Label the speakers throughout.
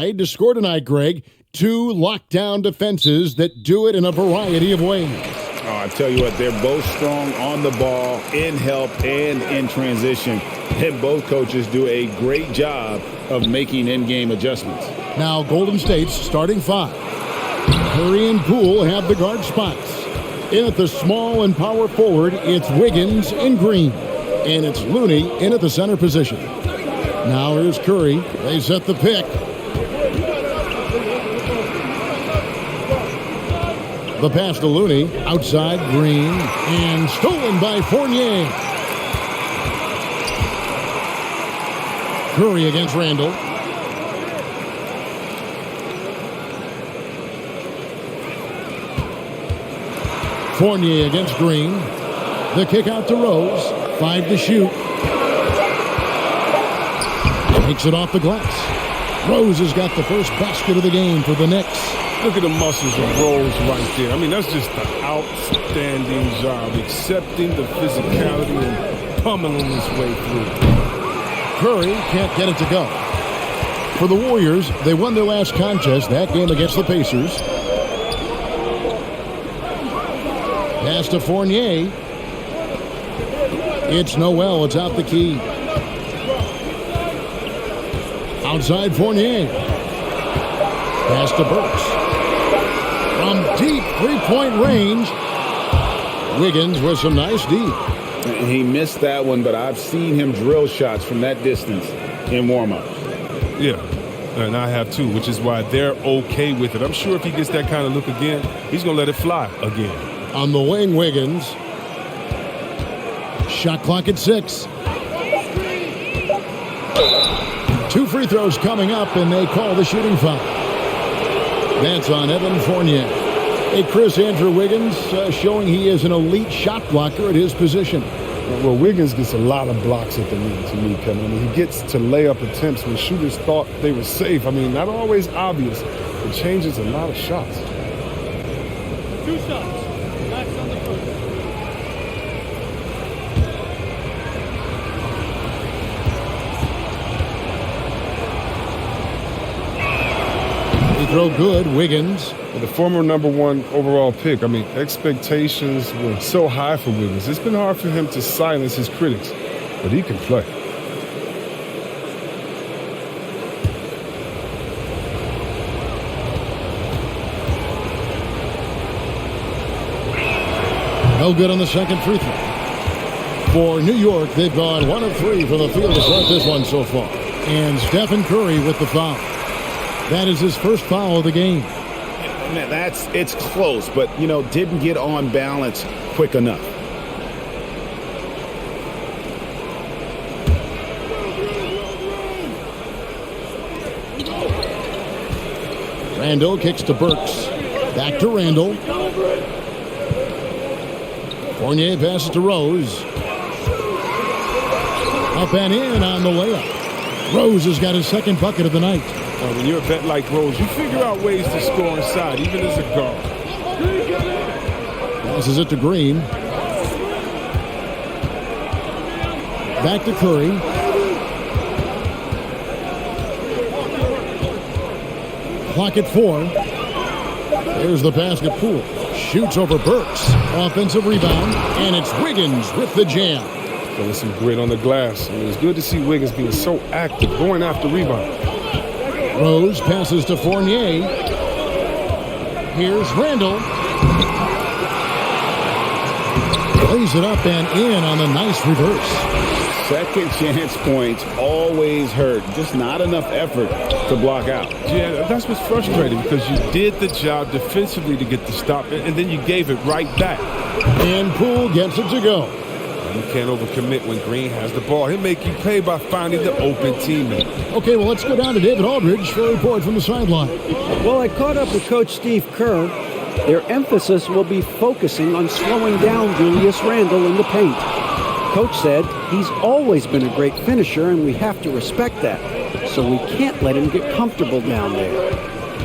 Speaker 1: tried to score tonight, Greg. 2 lockdown defenses that do it in a variety of ways.
Speaker 2: Oh, I tell you what, they're both strong on the ball, in help, and in transition. And both coaches do a great job of making in-game adjustments.
Speaker 1: Now Golden State's starting 5. Curry and Poole have the guard spots. In at the small and power forward, it's Wiggins and Green. And it's Looney in at the center position. Now here's Curry. They set the pick. The pass to Looney. Outside Green. And stolen by Fournier. Curry against Randall. Fournier against Green. The kick out to Rose. 5 to shoot. Takes it off the glass. Rose has got the first basket of the game for the Knicks.
Speaker 3: Look at the muscles of Rose right there. I mean, that's just an outstanding job, accepting the physicality and pummeling his way through.
Speaker 1: Curry can't get it to go. For the Warriors, they won their last contest, that game against the Pacers. Pass to Fournier. It's Noel. It's out the key. Outside Fournier. Pass to Burks. From deep three-point range, Wiggins with some nice deep.
Speaker 2: He missed that one, but I've seen him drill shots from that distance in warm-ups.
Speaker 3: Yeah, and I have too, which is why they're okay with it. I'm sure if he gets that kind of look again, he's going to let it fly again.
Speaker 1: On the wing, Wiggins. Shot clock at 6. 2 free throws coming up, and they call the shooting foul. That's on Evan Fournier. Hey, Chris, Andrew Wiggins showing he is an elite shot blocker at his position.
Speaker 4: Well, Wiggins gets a lot of blocks at the rim to me, Kevin. I mean, he gets to layup attempts when shooters thought they were safe. I mean, not always obvious. It changes a lot of shots.
Speaker 5: 2 shots. That's on the first.
Speaker 1: They throw good, Wiggins.
Speaker 4: The former #1 overall pick, I mean, expectations were so high for Wiggins. It's been hard for him to silence his critics, but he can play.
Speaker 1: No good on the second free throw. For New York, they've gone 1 of 3 from the field to start this one so far. And Stephen Curry with the foul. That is his first foul of the game.
Speaker 2: Man, it's close, but, didn't get on balance quick enough.
Speaker 1: Randall kicks to Burks. Back to Randall. Fournier passes to Rose. Up and in on the layup. Rose has got his second bucket of the night.
Speaker 3: When you're a vet like Rose, you figure out ways to score inside, even as a guard.
Speaker 1: Passes it to Green. Back to Curry. Clock at 4. There's the basket. Poole shoots over Burks. Offensive rebound, and it's Wiggins with the jam.
Speaker 4: There's some grit on the glass. I mean, it's good to see Wiggins being so active, going after rebound.
Speaker 1: Rose passes to Fournier. Here's Randall. Lays it up and in on the nice reverse.
Speaker 2: Second chance points always hurt. Just not enough effort to block out.
Speaker 3: Yeah, that's what's frustrating because you did the job defensively to get the stop, and then you gave it right back.
Speaker 1: And Poole gets it to go.
Speaker 3: You can't overcommit when Green has the ball. He'll make you pay by finding the open teammate.
Speaker 1: Okay, well, let's go down to David Aldridge for a report from the sideline.
Speaker 6: Well, I caught up with Coach Steve Kerr. Their emphasis will be focusing on slowing down Julius Randle in the paint. Coach said he's always been a great finisher, and we have to respect that. So we can't let him get comfortable down there.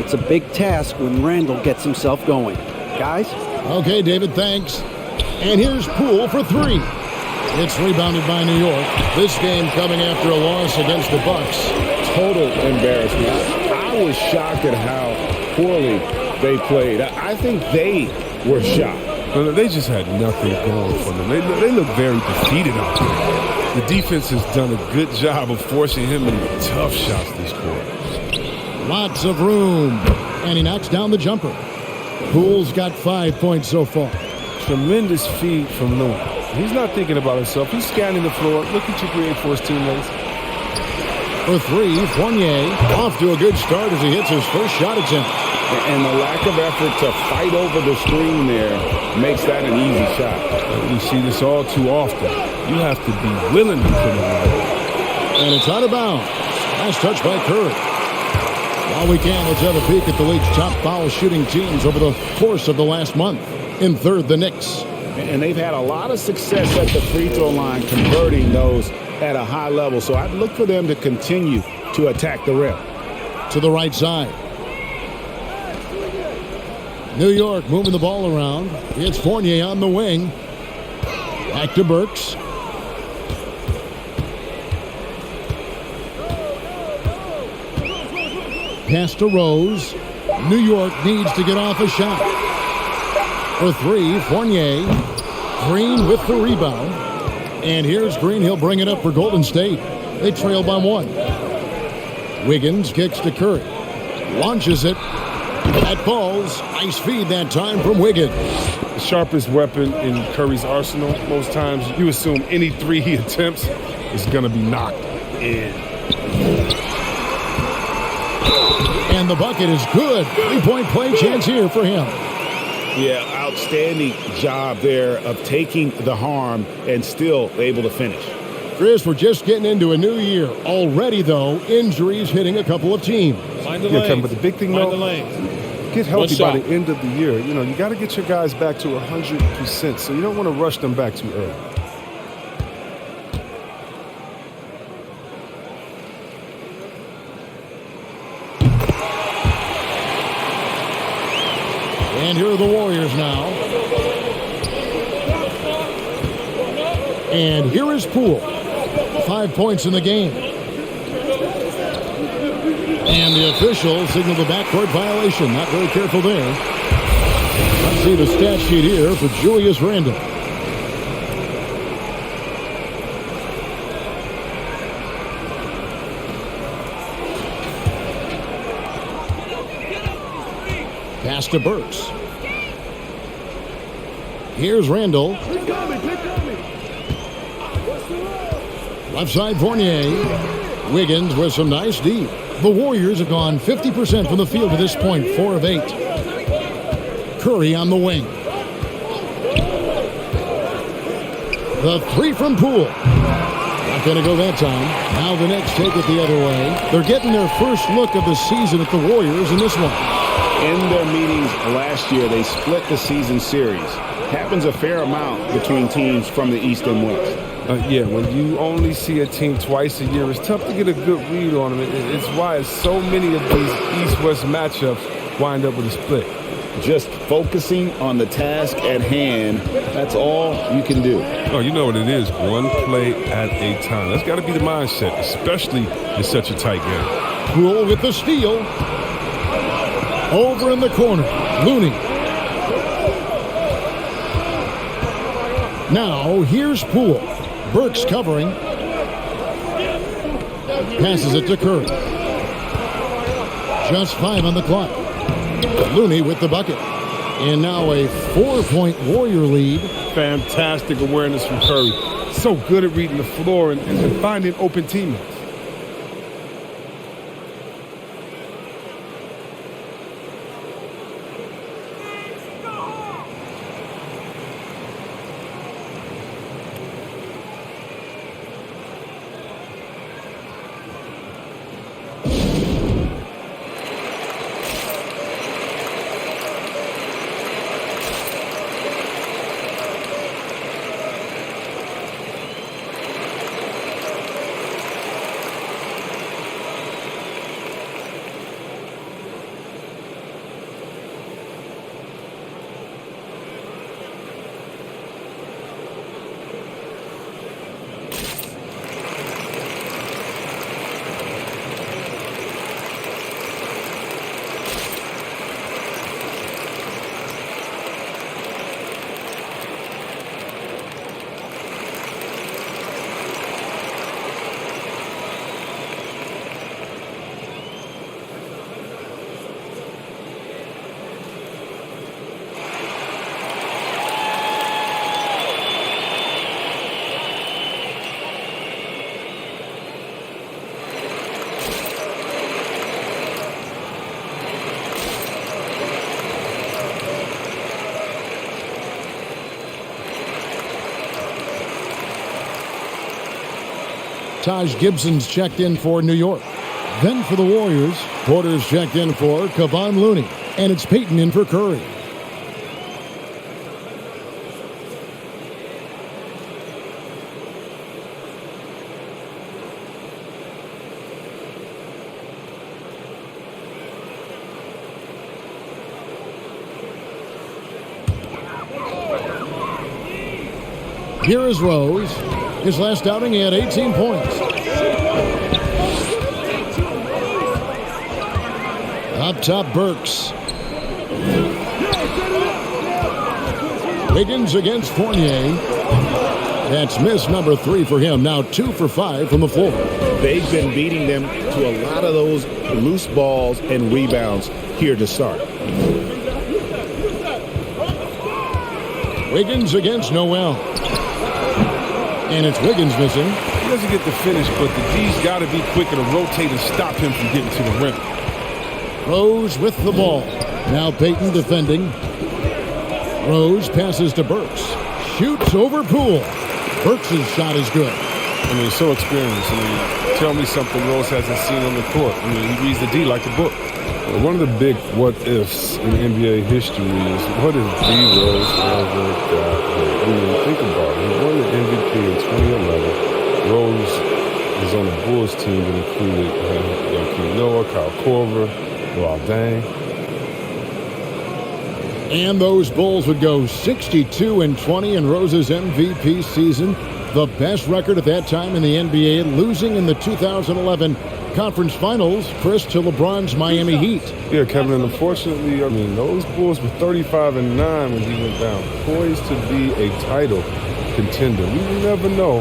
Speaker 6: It's a big task when Randle gets himself going. Guys?
Speaker 1: Okay, David, thanks. And here's Poole for 3. It's rebounded by New York. This game coming after a loss against the Bucks.
Speaker 2: Total embarrassment. I I was shocked at how poorly they played. I think they were shocked.
Speaker 3: Well, they just had nothing going for them. They look very defeated out there. The defense has done a good job of forcing him into tough shots this quarter.
Speaker 1: Lots of room. And he knocks down the jumper. Poole's got 5 points so far.
Speaker 3: Tremendous feed from Looney. He's not thinking about himself. He's scanning the floor, looking to create for his teammates.
Speaker 1: For three, Fournier off to a good start as he hits his first shot attempt.
Speaker 2: And the lack of effort to fight over the screen there makes that an easy shot.
Speaker 3: We see this all too often. You have to be willing to put it away.
Speaker 1: And it's out of bounds. Last touch by Curry. While we can, let's have a peek at the league's top foul shooting teams over the course of the last month. In third, the Knicks.
Speaker 2: And they've had a lot of success at the free throw line converting those at a high level. So I'd look for them to continue to attack the rim.
Speaker 1: To the right side. New York moving the ball around. It's Fournier on the wing. Back to Burks. Pass to Rose. New York needs to get off a shot. For three, Fournier. Green with the rebound. And here's Green. He'll bring it up for Golden State. They trail by one. Wiggins kicks to Curry. Launches it. That falls. Nice feed that time from Wiggins.
Speaker 3: The sharpest weapon in Curry's arsenal. Most times you assume any three he attempts is going to be knocked in.
Speaker 1: And the bucket is good. 3-point play chance here for him.
Speaker 2: Yeah, outstanding job there of taking the harm and still able to finish.
Speaker 1: Chris, we're just getting into a new year. Already, though, injuries hitting a couple of teams.
Speaker 3: But the big thing, though, get healthy by the end of the year. You know, you got to get your guys back to 100%, so you don't want to rush them back too early.
Speaker 1: And here are the Warriors now. And here is Poole. 5 points in the game. And the official signaled a backcourt violation. Not very careful there. Let's see the stat sheet here for Julius Randle. Pass to Burks. Here's Randle. Left side Fournier. Wiggins with some nice D. The Warriors have gone 50% from the field to this point, 4 of 8. Curry on the wing. The three from Poole. Not going to go that time. Now the Knicks take it the other way. They're getting their first look of the season at the Warriors in this one.
Speaker 2: In their meetings last year, they split the season series. Happens a fair amount between teams from the East and West.
Speaker 3: When you only see a team twice a year, it's tough to get a good read on them. It's why so many of these East-West matchups wind up with a split.
Speaker 2: Just focusing on the task at hand, that's all you can do.
Speaker 3: Oh, you know what it is. One play at a time. That's got to be the mindset, especially in such a tight game.
Speaker 1: Poole with the steal. Over in the corner, Looney. Now, here's Poole. Burks covering. Passes it to Curry. Just 5 on the clock. Looney with the bucket. And now a 4-point Warrior lead.
Speaker 3: Fantastic awareness from Curry. So good at reading the floor and finding open teammates.
Speaker 1: Taj Gibson's checked in for New York. Then for the Warriors, Porter's checked in for Kevon Looney. And it's Payton in for Curry. Here is Rose. His last outing, he had 18 points. Up top, Burks. Wiggins against Fournier. That's miss number 3 for him. Now 2 for 5 from the floor.
Speaker 2: They've been beating them to a lot of those loose balls and rebounds here to start.
Speaker 1: Wiggins against Noel. And it's Wiggins missing.
Speaker 3: He doesn't get the finish, but the D's got to be quicker to rotate and stop him from getting to the rim.
Speaker 1: Rose with the ball. Now Payton defending. Rose passes to Burks. Shoots over Poole. Burks' shot is good.
Speaker 3: I mean, so experienced. I mean, tell me something Rose hasn't seen on the court. I mean, he reads the D like a book.
Speaker 4: One of the big what-ifs in NBA history is what if D. Rose ever got hurt? I mean, think about it. He won the MVP in 2011. Rose was on the Bulls team that included Joakim Noah, Kyle Korver, Luol Deng.
Speaker 1: And those Bulls would go 62-20 in Rose's MVP season. The best record at that time in the NBA, losing in the 2011 Conference Finals, Chris, to LeBron's Miami Heat.
Speaker 4: Yeah, Kevin, and unfortunately, I mean, those Bulls were 35-9 when he went down, poised to be a title contender. We never know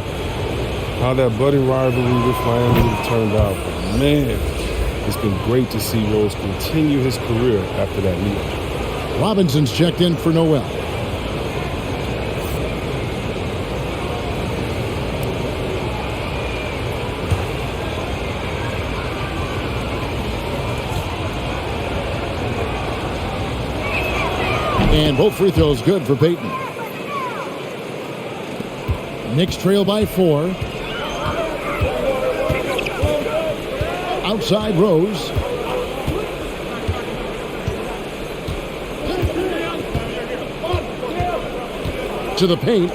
Speaker 4: how that budding rivalry with Miami would have turned out. But man, it's been great to see Rose continue his career after that meeting.
Speaker 1: Robinson's checked in for Noel. And both free throws good for Payton. Knicks trail by 4. Outside Rose. To the paint.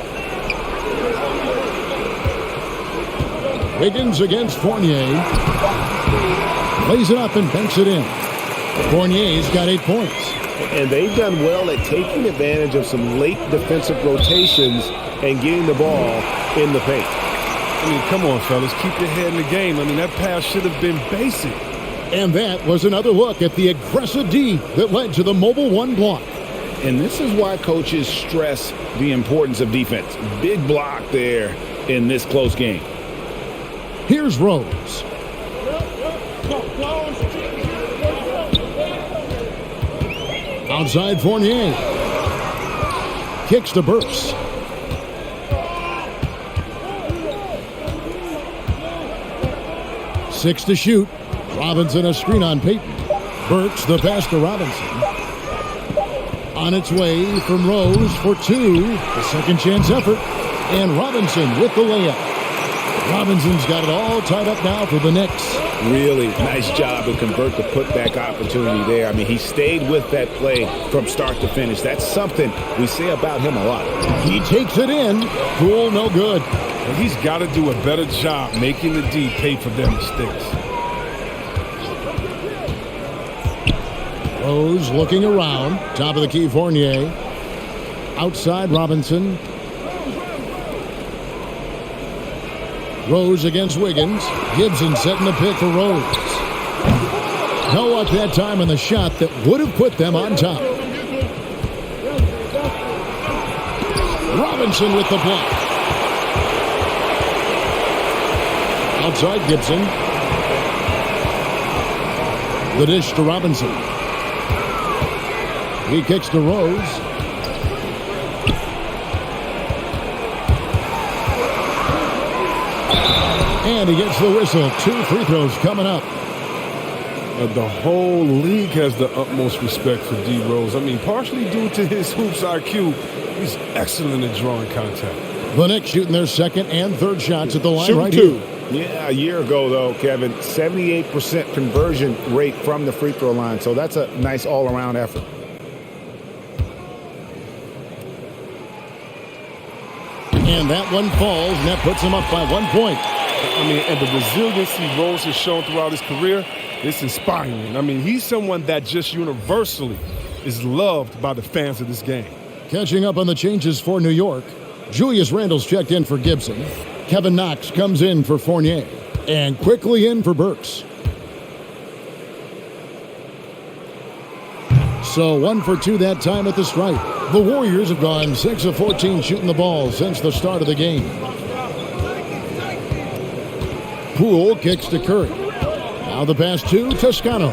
Speaker 1: Wiggins against Fournier. Lays it up and banks it in. Fournier's got 8 points.
Speaker 2: And they've done well at taking advantage of some late defensive rotations and getting the ball in the paint.
Speaker 3: I mean, come on, fellas. Keep your head in the game. I mean, that pass should have been basic.
Speaker 1: And that was another look at the aggressive D that led to the mobile 1 block.
Speaker 2: And this is why coaches stress the importance of defense. Big block there in this close game.
Speaker 1: Here's Rose. Outside Fournier. Kicks to Burks. Six to shoot. Robinson a screen on Payton. Burks the pass to Robinson. On its way from Rose for 2. The second chance effort. And Robinson with the layup. Robinson's got it all tied up now for the Knicks.
Speaker 2: Really nice job to convert the putback opportunity there. I mean, he stayed with that play from start to finish. That's something we say about him a lot.
Speaker 1: He takes it in. Poole no good.
Speaker 3: And he's got to do a better job making the D pay for their mistakes.
Speaker 1: Rose looking around. Top of the key, Fournier. Outside Robinson. Rose against Wiggins. Gibson setting the pick for Rose. No luck that time on the shot that would have put them on top. Robinson with the block. Outside Gibson. The dish to Robinson. He kicks to Rose. And he gets the whistle. 2 free throws coming up.
Speaker 4: The whole league has the utmost respect for D. Rose. I mean, partially due to his hoops IQ, he's excellent at drawing contact.
Speaker 1: The Knicks shooting their second and third shots at the line
Speaker 2: Shoot
Speaker 1: right
Speaker 2: 2.
Speaker 1: here.
Speaker 2: Yeah, a year ago, though, Kevin, 78% conversion rate from the free throw line. So that's a nice all-around effort.
Speaker 1: And that one falls, and that puts him up by 1 point.
Speaker 3: I mean, and the resiliency Rose has shown throughout his career, it's inspiring. I mean, he's someone that just universally is loved by the fans of this game.
Speaker 1: Catching up on the changes for New York, Julius Randle's checked in for Gibson. Kevin Knox comes in for Fournier. And quickly in for Burks. So 1 for 2 that time at the stripe. The Warriors have gone 6 of 14 shooting the ball since the start of the game. Poole kicks to Curry. Now the pass to Toscano.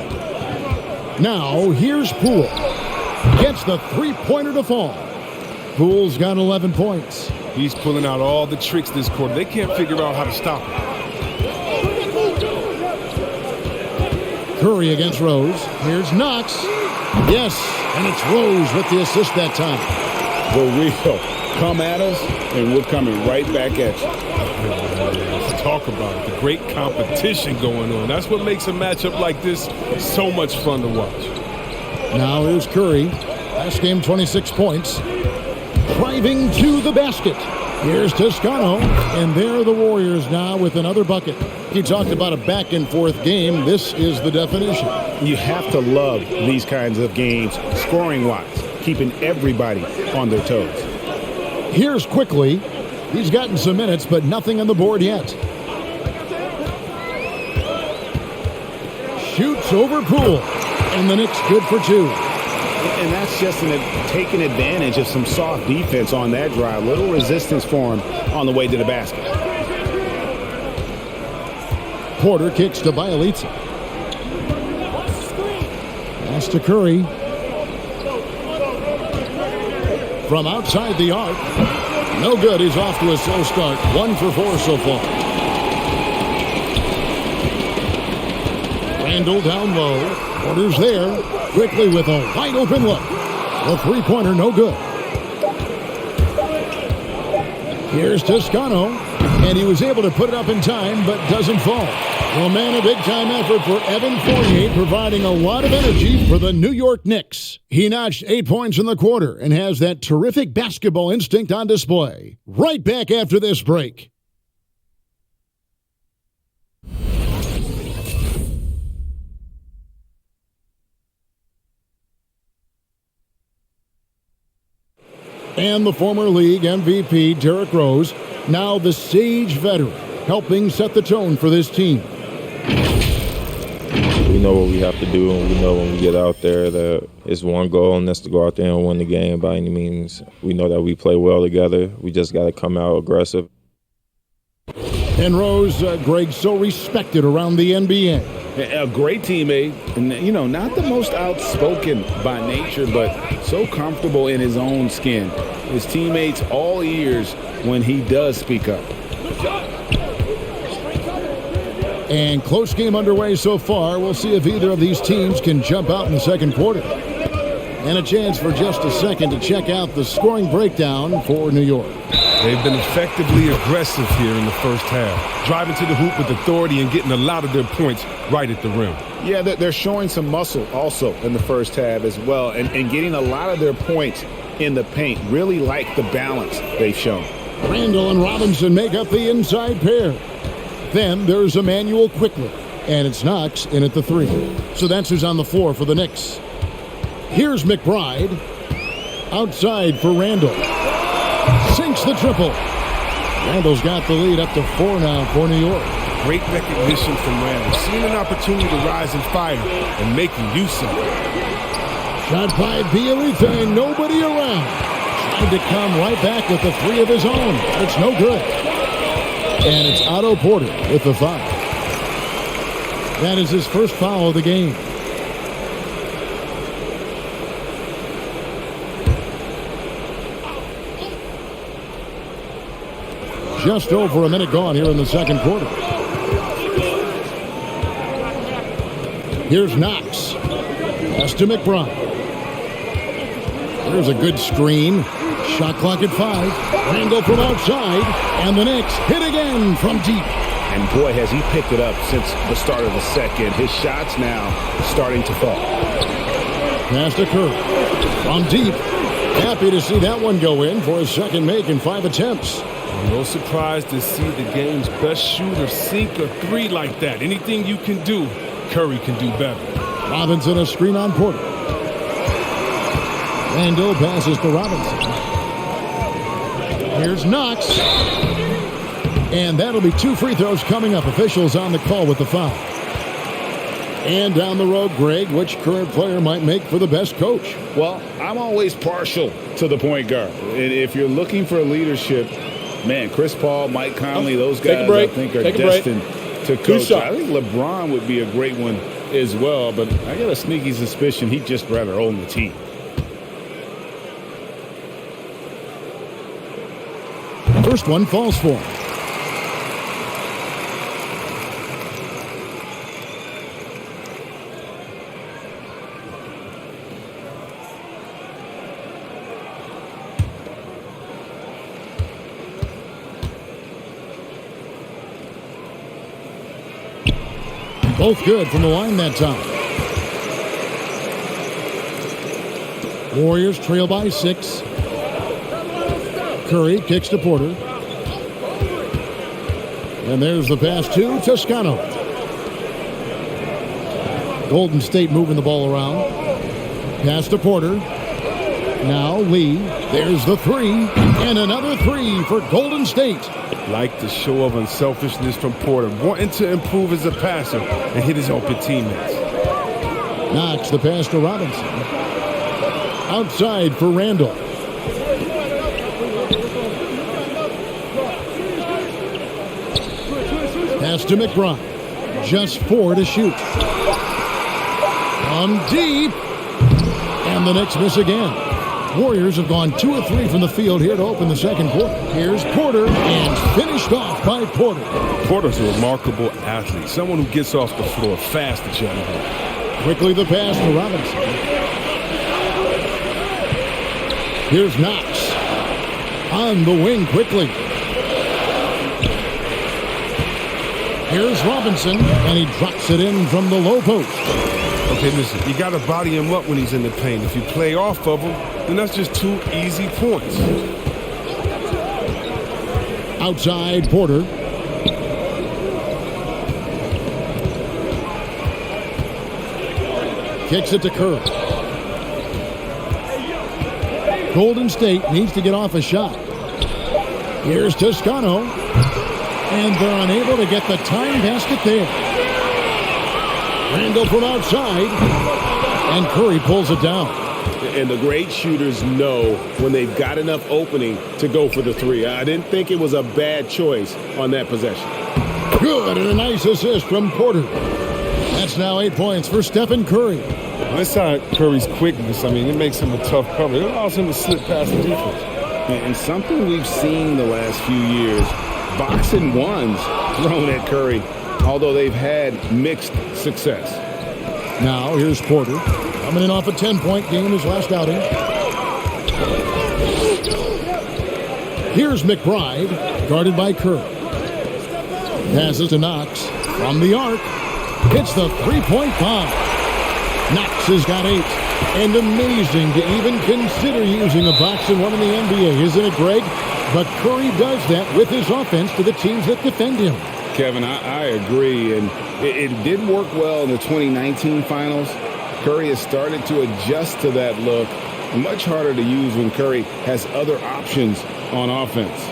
Speaker 1: Now here's Poole. Gets the three-pointer to fall. Poole's got 11 points.
Speaker 3: He's pulling out all the tricks this quarter. They can't figure out how to stop him.
Speaker 1: Curry against Rose. Here's Knox. Yes, and it's Rose with the assist that time.
Speaker 2: For real. Come at us, and we're coming right back at you.
Speaker 3: Let's talk about it. The great competition going on. That's what makes a matchup like this so much fun to watch.
Speaker 1: Now here's Curry. Last game, 26 points. Driving to the basket. Here's Toscano. And there are the Warriors now with another bucket. He talked about a back-and-forth game. This is the definition.
Speaker 2: You have to love these kinds of games, scoring-wise, keeping everybody on their toes.
Speaker 1: Here's Quickly. He's gotten some minutes, but nothing on the board yet. Shoots over Poole. And the Knicks good for 2.
Speaker 2: And that's just taking advantage of some soft defense on that drive. Little resistance for him on the way to the basket.
Speaker 1: Porter kicks to Bielitsa. Pass to Curry. From outside the arc. No good. He's off to a slow start. 1 for 4 so far. Randle down low. Porter's there. Quickly with a wide open look. The three-pointer no good. Here's Toscano. And he was able to put it up in time, but doesn't fall. Well, man, a big-time effort for Evan Fournier, providing a lot of energy for the New York Knicks. He notched 8 points in the quarter and has that terrific basketball instinct on display. Right back after this break. And the former league MVP, Derrick Rose, now the Sage veteran, helping set the tone for this team.
Speaker 7: We know what we have to do, and we know when we get out there that it's one goal, and that's to go out there and win the game by any means. We know that we play well together. We just got to come out aggressive.
Speaker 1: And Rose, Greg, so respected around the NBA.
Speaker 2: A great teammate, and not the most outspoken by nature, but so comfortable in his own skin. His teammates all ears when he does speak up.
Speaker 1: And close game underway so far. We'll see if either of these teams can jump out in the second quarter. And a chance for just a second to check out the scoring breakdown for New York.
Speaker 3: They've been effectively aggressive here in the first half, driving to the hoop with authority and getting a lot of their points right at the rim.
Speaker 2: Yeah, they're showing some muscle also in the first half as well, and getting a lot of their points in the paint. Really like the balance they've shown.
Speaker 1: Randle and Robinson make up the inside pair. Then there's Emmanuel Quickly, and it's Knox in at the 3. So that's who's on the floor for the Knicks. Here's McBride. Outside for Randle. Sinks the triple. Randle's got the lead up to 4 now for New York.
Speaker 3: Great recognition from Randle. Seeing an opportunity to rise and fire and making use of it.
Speaker 1: Shot by Bielitsa and nobody around. Trying to come right back with the 3 of his own. It's no good. And it's Otto Porter with the foul. That is his first foul of the game. Just over a minute gone here in the second quarter. Here's Knox. Pass to McBride. There's a good screen. Shot clock at 5. Randle from outside. And the Knicks hit again from deep.
Speaker 2: And boy, has he picked it up since the start of the second. His shots now starting to fall.
Speaker 1: Pass to Curry. From deep. Happy to see that one go in for his second make in 5 attempts.
Speaker 3: No surprise to see the game's best shooter sink a three like that. Anything you can do, Curry can do better.
Speaker 1: Robinson a screen on Porter. Randall passes to Robinson. Here's Knox. And that'll be 2 free throws coming up. Officials on the call with the foul. And down the road, Greg, which current player might make for the best coach?
Speaker 2: Well, I'm always partial to the point guard. And if you're looking for leadership, man, Chris Paul, Mike Conley, those guys I think are destined to coach. I think LeBron would be a great one as well, but I got a sneaky suspicion he'd just rather own the team.
Speaker 1: First one falls for him. Both good from the line that time. Warriors trail by 6. Curry kicks to Porter. And there's the pass to Toscano. Golden State moving the ball around. Pass to Porter. Now Lee. There's the 3. And another 3 for Golden State.
Speaker 3: Like the show of unselfishness from Porter, wanting to improve as a passer and hit his open teammates.
Speaker 1: Knox the pass to Robinson. Outside for Randall. Pass to McBride. Just 4 to shoot. From deep. And the Knicks miss again. Warriors have gone 2 of 3 from the field here to open the second quarter. Here's Porter, and finished off by Porter.
Speaker 3: Porter's a remarkable athlete, someone who gets off the floor fast to jump.
Speaker 1: Quickly the pass to Robinson. Here's Knox. On the wing quickly. Here's Robinson, and he drops it in from the low post.
Speaker 3: Okay, listen, you got to body him up when he's in the paint. If you play off of him, then that's just 2 easy points.
Speaker 1: Outside Porter. Kicks it to Curry. Golden State needs to get off a shot. Here's Toscano. And they're unable to get the tying basket there. Randall from outside. And Curry pulls it down.
Speaker 2: And the great shooters know when they've got enough opening to go for the 3. I didn't think it was a bad choice on that possession.
Speaker 1: Good, and a nice assist from Porter. That's now 8 points for Stephen Curry.
Speaker 4: Inside Curry's quickness, I mean, it makes him a tough cover. It allows him to slip past the defense.
Speaker 2: And something we've seen the last few years, boxing ones thrown at Curry, although they've had mixed success.
Speaker 1: Now here's Porter. Coming in off a 10-point game his last outing. Here's McBride, guarded by Curry. Passes to Knox from the arc. Hits the three-point bomb. Knox has got 8. And amazing to even consider using a boxing one in the NBA, isn't it, Greg? But Curry does that with his offense to the teams that defend him.
Speaker 2: Kevin, I agree. And it did work well in the 2019 finals. Curry has started to adjust to that look. Much harder to use when Curry has other options on offense.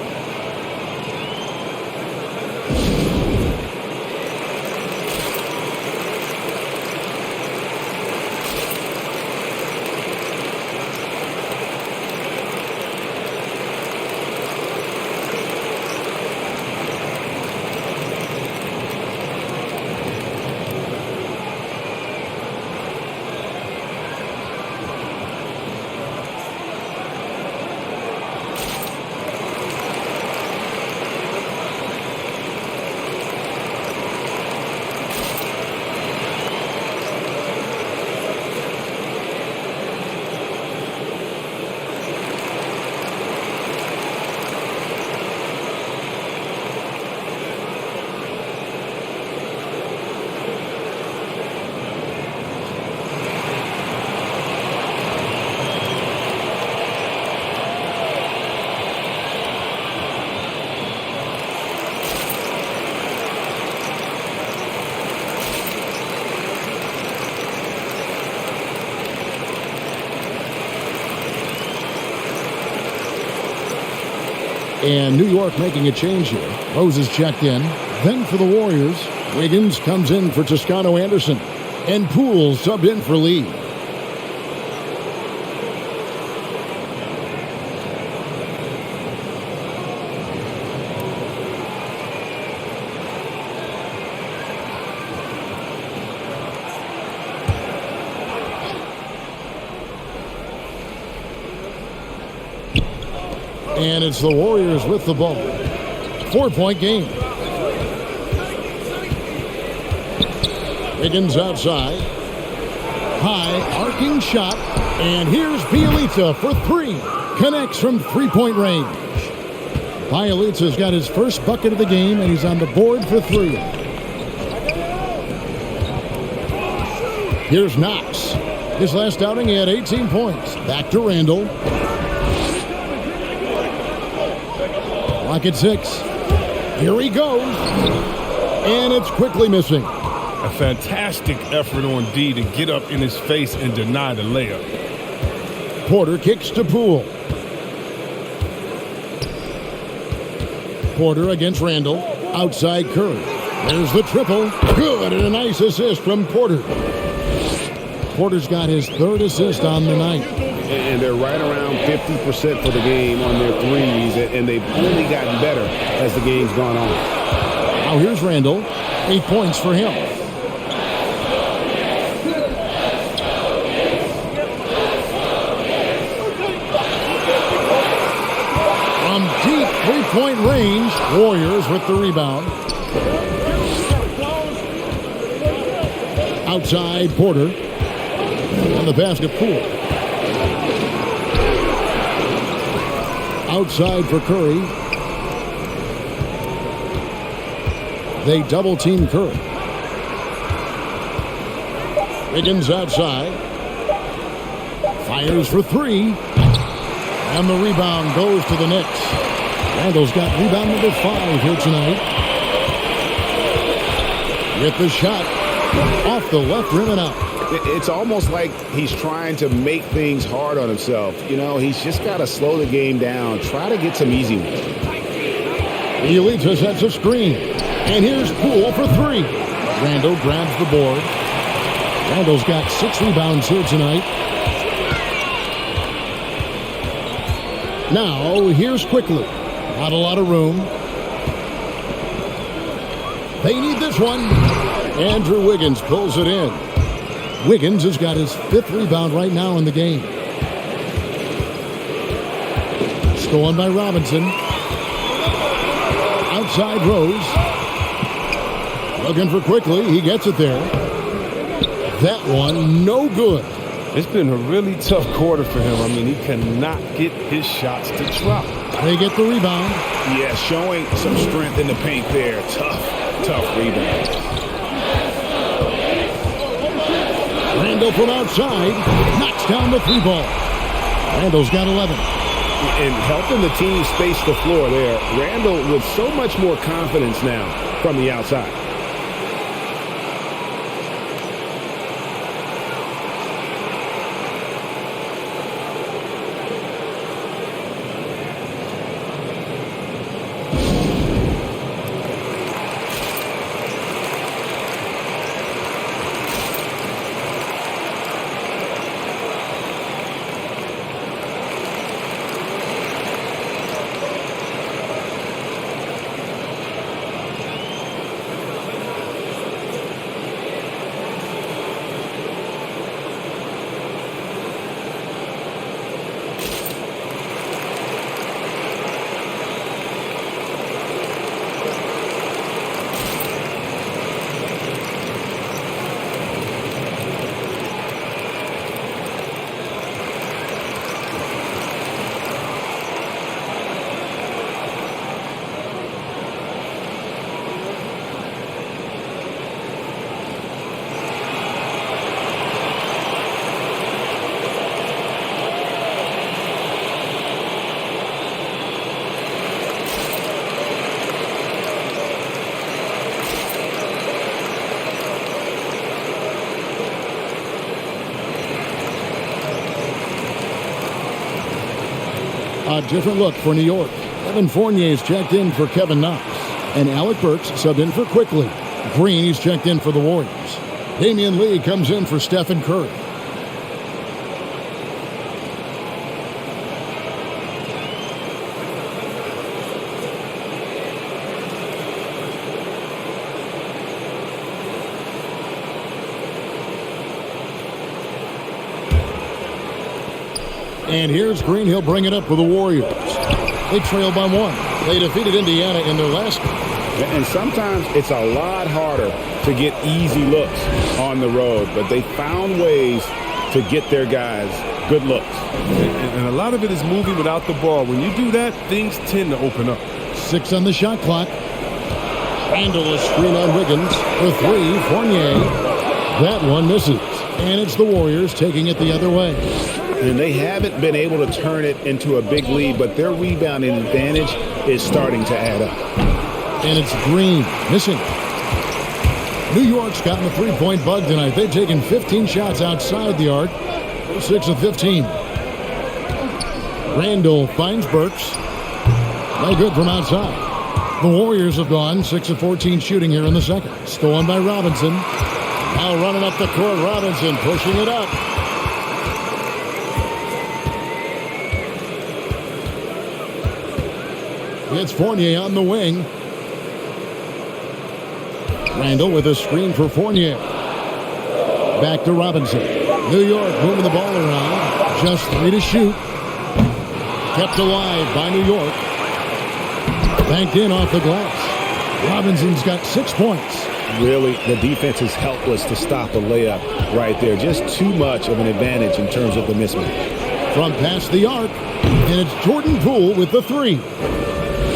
Speaker 1: And New York making a change here. Rose is checked in. Then for the Warriors, Wiggins comes in for Toscano Anderson. And Poole subbed in for Lee. And it's the Warriors with the ball. 4-point game. Wiggins outside. High arcing shot. And here's Bielitsa for three. Connects from three-point range. Bielitsa's got his first bucket of the game, and he's on the board for three. Here's Knox. His last outing, he had 18 points. Back to Randall. Clock at 6. Here he goes. And it's quickly missing.
Speaker 3: A fantastic effort on D to get up in his face and deny the layup.
Speaker 1: Porter kicks to Poole. Porter against Randall. Outside Curry. There's the triple. Good, and a nice assist from Porter. Porter's got his third assist on the night.
Speaker 2: And they're right around 50% for the game on their threes, and they've only gotten better as the game's gone on.
Speaker 1: Now here's Randall. 8 points for him. From deep three-point range, Warriors with the rebound. Outside Porter. And the basket Poole. Outside for Curry. They double team Curry. Wiggins outside. Fires for three. And the rebound goes to the Knicks. Randall's got rebound number 5 here tonight. With the shot off the left rim and out.
Speaker 2: It's almost like he's trying to make things hard on himself. You know, he's just got to slow the game down. Try to get some easy ones.
Speaker 1: Bielitsa sets a screen. And here's Poole for three. Randall grabs the board. Randall's got 6 rebounds here tonight. Now, here's Quickly. Not a lot of room. They need this one. Andrew Wiggins pulls it in. Wiggins has got his 5th rebound right now in the game. Stolen by Robinson. Outside Rose. Looking for Quickly. He gets it there. That one, no good.
Speaker 3: It's been a really tough quarter for him. I mean, he cannot get his shots to drop.
Speaker 1: They get the rebound.
Speaker 2: Yeah, showing some strength in the paint there. Tough rebound.
Speaker 1: Randall from outside knocks down the 3 ball. Randall's got 11.
Speaker 2: And helping the team space the floor there. Randall with so much more confidence now from the outside.
Speaker 1: A different look for New York. Evan Fournier's checked in for Kevin Knox. And Alec Burks subbed in for Quickly. Green, he's checked in for the Warriors. Damian Lee comes in for Stephen Curry. And here's Green. He'll bring it up for the Warriors. They trail by 1. They defeated Indiana in their last game.
Speaker 2: And sometimes it's a lot harder to get easy looks on the road, but they found ways to get their guys good looks.
Speaker 3: And a lot of it is moving without the ball. When you do that, things tend to open up.
Speaker 1: 6 on the shot clock. Randall a screen on Wiggins for 3. Fournier. That one misses. And it's the Warriors taking it the other way.
Speaker 2: And they haven't been able to turn it into a big lead, but their rebounding advantage is starting to add up.
Speaker 1: And it's Green missing. New York's gotten the three-point bug tonight. They've taken 15 shots outside the arc. 6 of 15. Randall finds Burks. No good from outside. The Warriors have gone 6 of 14 shooting here in the second. Stolen by Robinson. Now running up the court, Robinson pushing it up. It's Fournier on the wing. Randall with a screen for Fournier. Back to Robinson. New York moving the ball around. Just 3 to shoot. Kept alive by New York. Banked in off the glass. Robinson's got 6 points.
Speaker 2: Really, the defense is helpless to stop a layup right there. Just too much of an advantage in terms of the mismatch.
Speaker 1: From past the arc, and it's Jordan Poole with the 3.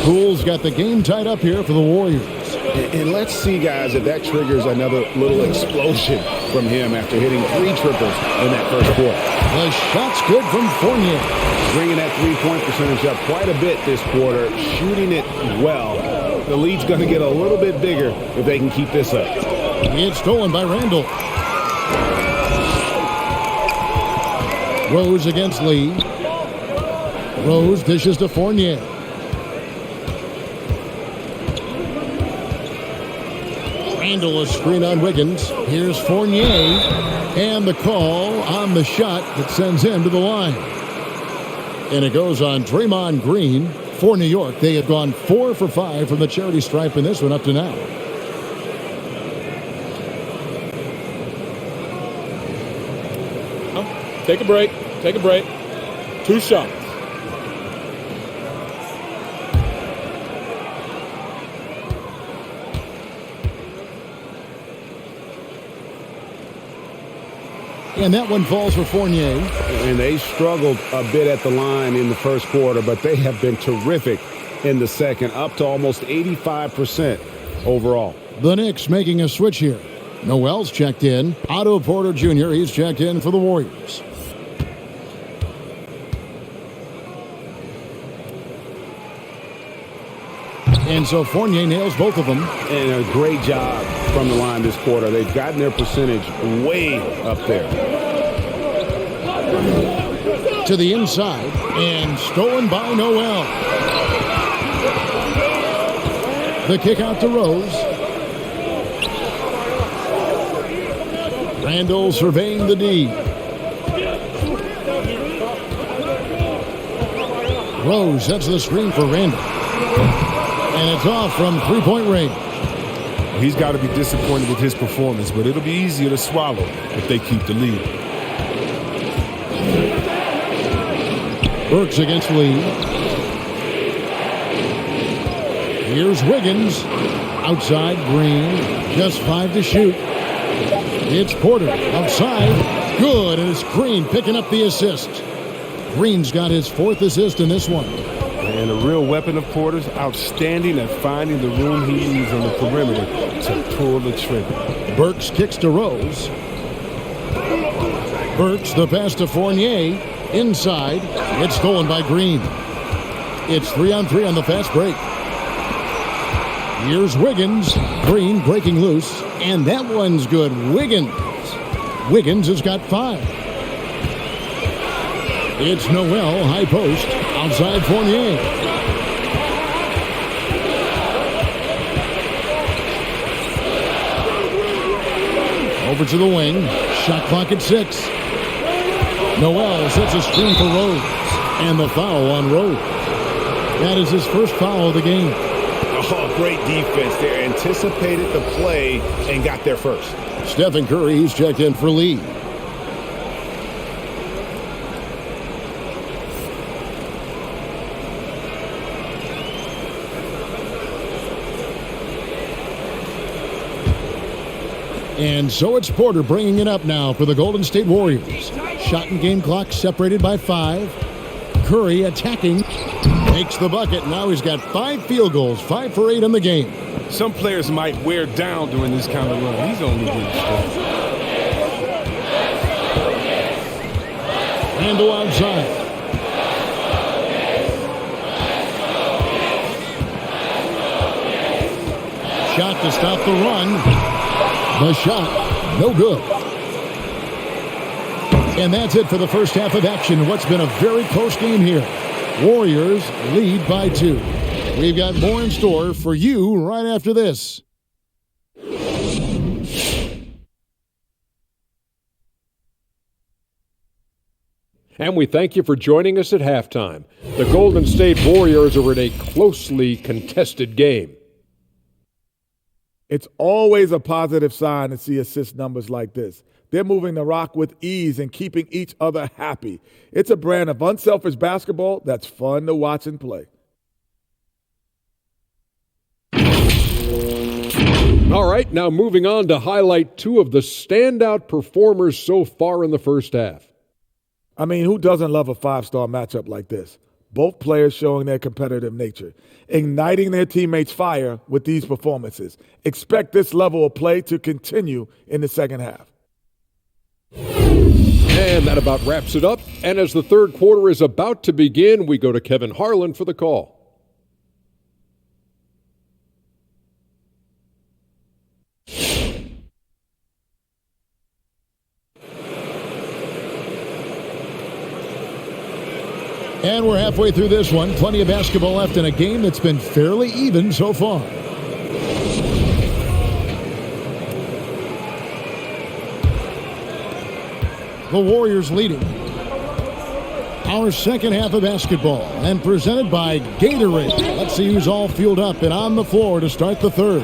Speaker 1: Poole's got the game tied up here for the Warriors.
Speaker 2: And let's see, guys, if that triggers another little explosion from him after hitting 3 triples in that first quarter.
Speaker 1: The shot's good from Fournier.
Speaker 2: Bringing that three-point percentage up quite a bit this quarter, shooting it well. The lead's going to get a little bit bigger if they can keep this up.
Speaker 1: It's stolen by Randall. Rose against Lee. Rose dishes to Fournier. Randall a screen on Wiggins. Here's Fournier. And the call on the shot that sends him to the line. And it goes on Draymond Green for New York. They have gone 4 for 5 from the charity stripe in this one up to now.
Speaker 5: Take a break. Take a break. 2 shots.
Speaker 1: And that one falls for Fournier.
Speaker 2: And they struggled a bit at the line in the first quarter, but they have been terrific in the second, up to almost 85% overall.
Speaker 1: The Knicks making a switch here. Noel's checked in. Otto Porter Jr., he's checked in for the Warriors. And so Fournier nails both of them.
Speaker 2: And a great job from the line this quarter. They've gotten their percentage way up there.
Speaker 1: To the inside, and stolen by Noel. The kick out to Rose. Randall surveying the D. Rose sets the screen for Randall. And it's off from three-point range.
Speaker 3: He's got to be disappointed with his performance, but it'll be easier to swallow if they keep the lead.
Speaker 1: Burks against Lee. Here's Wiggins. Outside, Green. Just 5 to shoot. It's Porter. Outside. Good. And it's Green picking up the assist. Green's got his 4th assist in this one.
Speaker 3: And a real weapon of Porter's, outstanding at finding the room he needs on the perimeter to pull the trigger.
Speaker 1: Burks kicks to Rose. Burks the pass to Fournier. Inside. It's stolen by Green. It's 3-on-3 on the fast break. Here's Wiggins. Green breaking loose. And that one's good. Wiggins. Wiggins has got 5. It's Noel, high post. Outside Fournier. Over to the wing. Shot clock at 6. Noel sets a screen for Rose. And the foul on Rose. That is his first foul of the game.
Speaker 2: Oh, great defense there. Anticipated the play and got there first.
Speaker 1: Stephen Curry, he's checked in for Lee. And so it's Porter bringing it up now for the Golden State Warriors. Shot and game clock separated by 5. Curry attacking. Makes the bucket. Now he's got 5 field goals, 5 for 8 in the game.
Speaker 3: Some players might wear down during this kind of run. He's only getting started.
Speaker 1: Handle outside. Shot to stop the run. The shot, no good. And that's it for the first half of action. What's been a very close game here. Warriors lead by 2. We've got more in store for you right after this.
Speaker 8: And we thank you for joining us at halftime. The Golden State Warriors are in a closely contested game.
Speaker 9: It's always a positive sign to see assist numbers like this. They're moving the rock with ease and keeping each other happy. It's a brand of unselfish basketball that's fun to watch and play.
Speaker 8: All right, now moving on to highlight 2 of the standout performers so far in the first half.
Speaker 9: I mean, who doesn't love a 5-star matchup like this? Both players showing their competitive nature, igniting their teammates' fire with these performances. Expect this level of play to continue in the second half.
Speaker 8: And that about wraps it up. And as the third quarter is about to begin, we go to Kevin Harlan for the call.
Speaker 1: And we're halfway through this one. Plenty of basketball left in a game that's been fairly even so far. The Warriors leading. Our second half of basketball and presented by Gatorade. Let's see who's all fueled up and on the floor to start the third.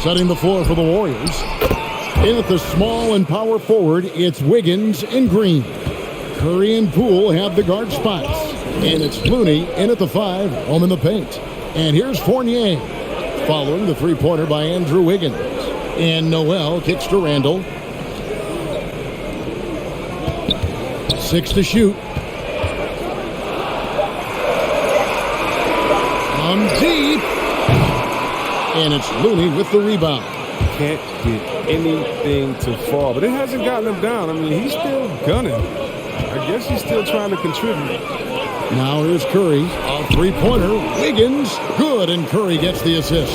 Speaker 1: Setting the floor for the Warriors. In at the small and power forward, it's Wiggins and Green. Curry and Poole have the guard spots. And it's Looney in at the 5, home in the paint. And here's Fournier, following the three-pointer by Andrew Wiggins. And Noel kicks to Randall. 6 to shoot. On deep. And it's Looney with the rebound.
Speaker 4: Can't get anything to fall, but it hasn't gotten him down. I mean, he's still gunning. I guess he's still trying to contribute.
Speaker 1: Now here's Curry. A three-pointer. Wiggins. Good, and Curry gets the assist.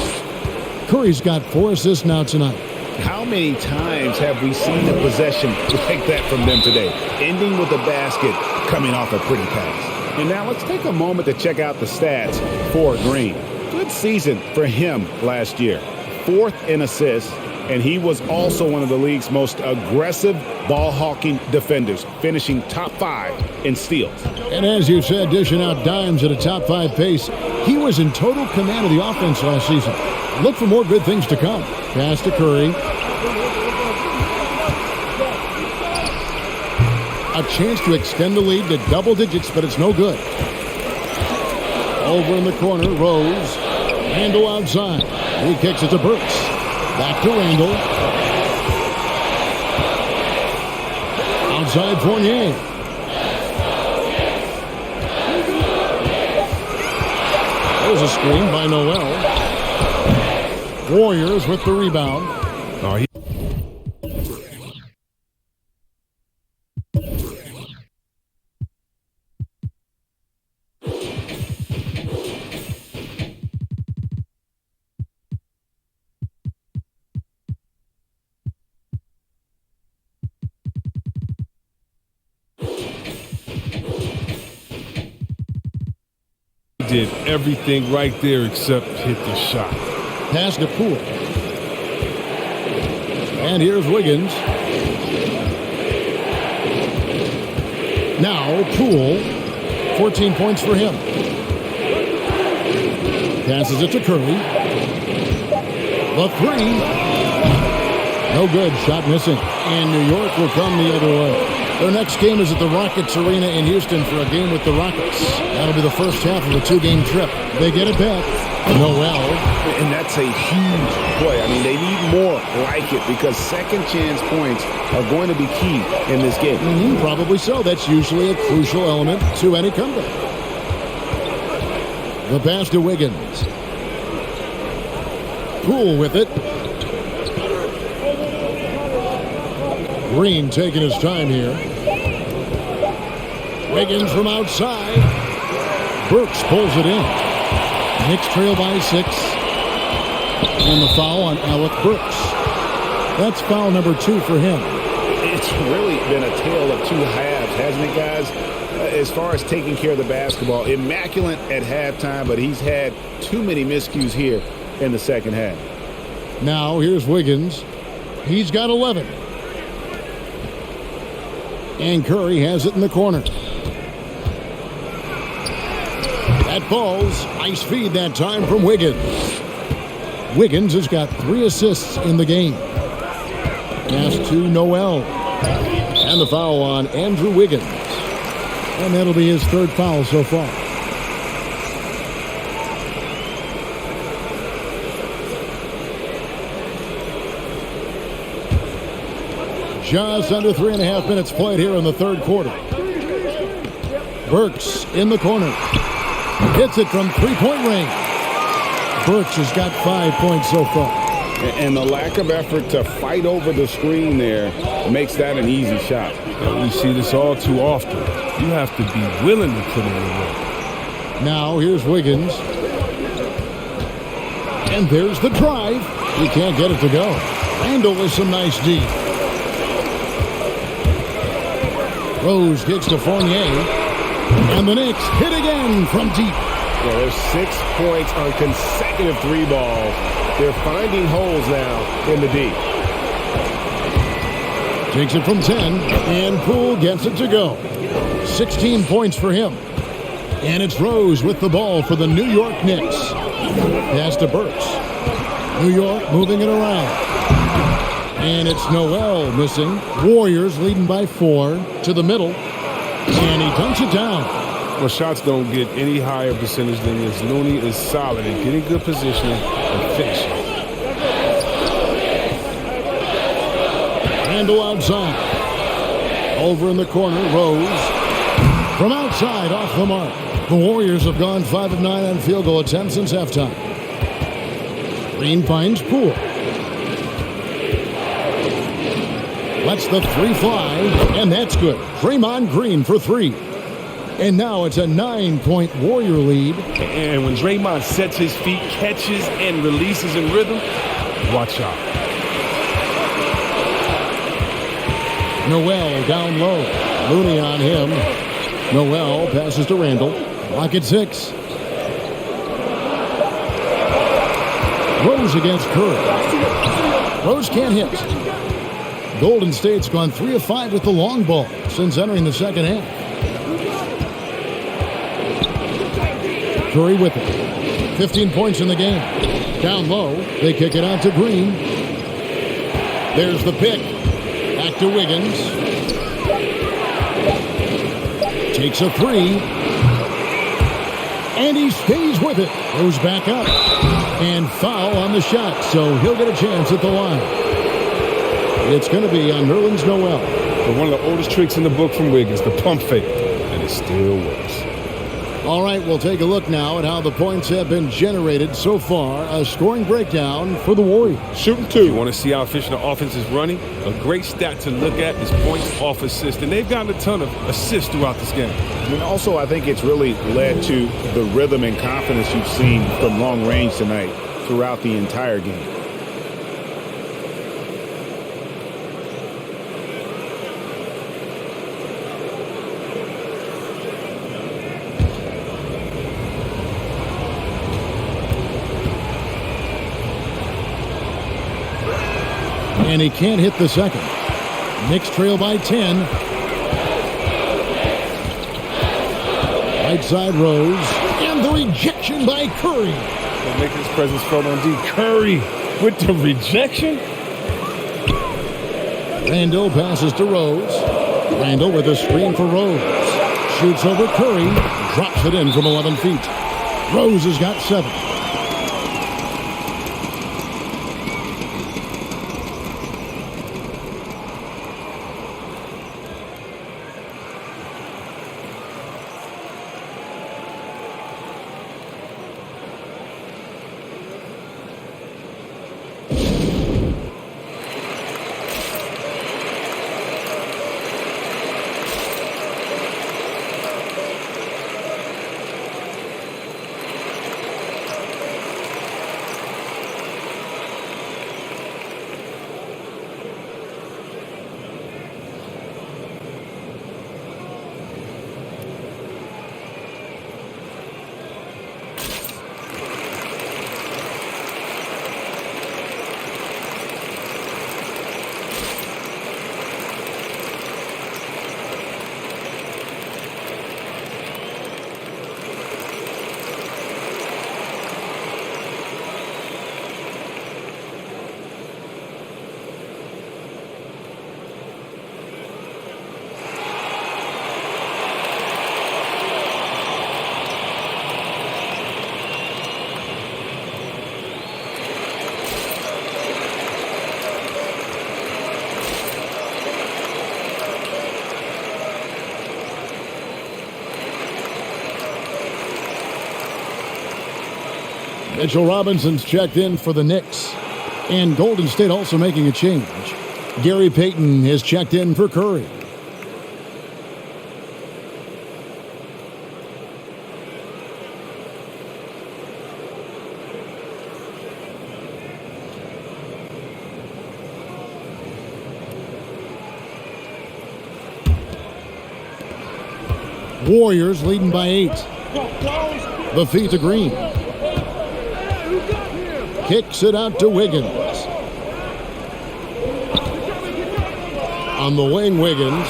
Speaker 1: Curry's got 4 assists now tonight.
Speaker 2: How many times have we seen a possession like that from them today? Ending with a basket, coming off a pretty pass. And now let's take a moment to check out the stats for Green. Good season for him last year. 4th in assists, and he was also one of the league's most aggressive ball-hawking defenders, finishing top 5 in steals.
Speaker 1: And as you said, dishing out dimes at a top 5 pace, he was in total command of the offense last season. Look for more good things to come. Pass to Curry. A chance to extend the lead to double digits, but it's no good. Over in the corner, Rose. Randall outside. He kicks it to Burks. Back to Randall. Outside Fournier. There's a screen by Noel. Warriors with the rebound.
Speaker 4: Did everything right there except hit the shot.
Speaker 1: Pass to Poole. And here's Wiggins. Now Poole, 14 points for him. Passes it to Curry. The three. No good. Shot missing. And New York will come the other way. Their next game is at the Rockets Arena in Houston for a game with the Rockets. That'll be the first half of a 2-game trip. They get it back. Noel.
Speaker 2: And that's a huge play. I mean, they need more like it because second chance points are going to be key in this game.
Speaker 1: Probably so. That's usually a crucial element to any comeback. The pass to Wiggins. Poole with it. Green taking his time here. Wiggins from outside. Burks pulls it in. Knicks trail by 6. And the foul on Alec Burks. That's foul number 2 for him.
Speaker 2: It's really been a tale of two halves, hasn't it, guys? As far as taking care of the basketball, immaculate at halftime, but he's had too many miscues here in the second half.
Speaker 1: Now here's Wiggins. He's got 11. And Curry has it in the corner. That falls. Nice feed that time from Wiggins. Wiggins has got 3 assists in the game. Pass to Noel. And the foul on Andrew Wiggins. And that'll be his 3rd foul so far. Just under 3.5 minutes played here in the 3rd quarter. Burks in the corner. Hits it from 3-point range. Burks has got 5 points so far.
Speaker 2: And the lack of effort to fight over the screen there makes that an easy shot.
Speaker 3: We see this all too often. You have to be willing to put in the work.
Speaker 1: Now here's Wiggins. And there's the drive. He can't get it to go. Randall with some nice D. Rose gets to Fournier. And the Knicks hit again from deep.
Speaker 10: Yeah, there's 6 points on consecutive 3 balls. They're finding holes now in the D.
Speaker 1: Takes it from 10, and Poole gets it to go. 16 points for him. And it's Rose with the ball for the New York Knicks. Pass to Burks. New York moving it around. And it's Noel missing. Warriors leading by 4 to the middle. And he dunks it down.
Speaker 3: Well, shots don't get any higher percentage than this. Looney is solid in getting good position and finishing.
Speaker 1: Randall outside. Over in the corner, Rose. From outside, off the mark. The Warriors have gone 5 of 9 on field goal attempts since halftime. Green finds Poole. Lets the 3 fly, and that's good. Draymond Green for 3. And now it's a 9-point Warrior lead.
Speaker 3: And when Draymond sets his feet, catches, and releases in rhythm, watch out.
Speaker 1: Noel down low. Looney on him. Noel passes to Randall. Block at 6. Rose against Curry. Rose can't hit. Golden State's gone 3 of 5 with the long ball since entering the second half. Curry with it. 15 points in the game. Down low, they kick it out to Green. There's the pick. Back to Wiggins. Takes a 3. And he stays with it. Goes back up. And foul on the shot, so he'll get a chance at the line. It's going to be on Nerlens Noel.
Speaker 3: But one of the oldest tricks in the book from Wiggins, the pump fake. And it still works.
Speaker 1: All right, we'll take a look now at how the points have been generated so far. A scoring breakdown for the Warriors.
Speaker 3: Shooting 2. You want to see how efficient the offense is running? A great stat to look at is points off assist. And they've gotten a ton of assists throughout this game.
Speaker 2: And also, I think it's really led to the rhythm and confidence you've seen from long range tonight throughout the entire game.
Speaker 1: and he can't hit the second. Knicks trail by 10. Right side Rose, and the rejection by Curry.
Speaker 4: He'll make his presence felt on D. Curry with the rejection.
Speaker 1: Randall passes to Rose. Randall with a screen for Rose. Shoots over Curry. Drops it in from 11 feet. Rose has got 7. Mitchell Robinson's checked in for the Knicks. And Golden State also making a change. Gary Payton has checked in for Curry. Warriors leading by 8. The feed to Green. Kicks it out to Wiggins. On the wing, Wiggins.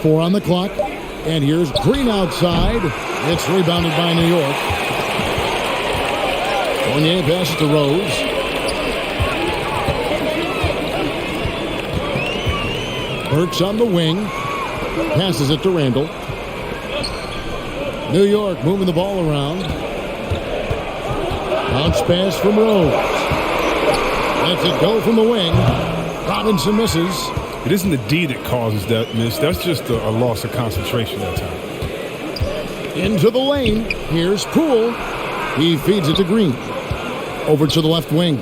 Speaker 1: 4 on the clock. And here's Green outside. It's rebounded by New York. Fournier passes to Rose. Burks on the wing. Passes it to Randall. New York moving the ball around. Bounce pass from Rose. Lets it go from the wing. Robinson misses.
Speaker 3: It isn't the D that causes that miss. That's just a loss of concentration that time.
Speaker 1: Into the lane. Here's Poole. He feeds it to Green. Over to the left wing.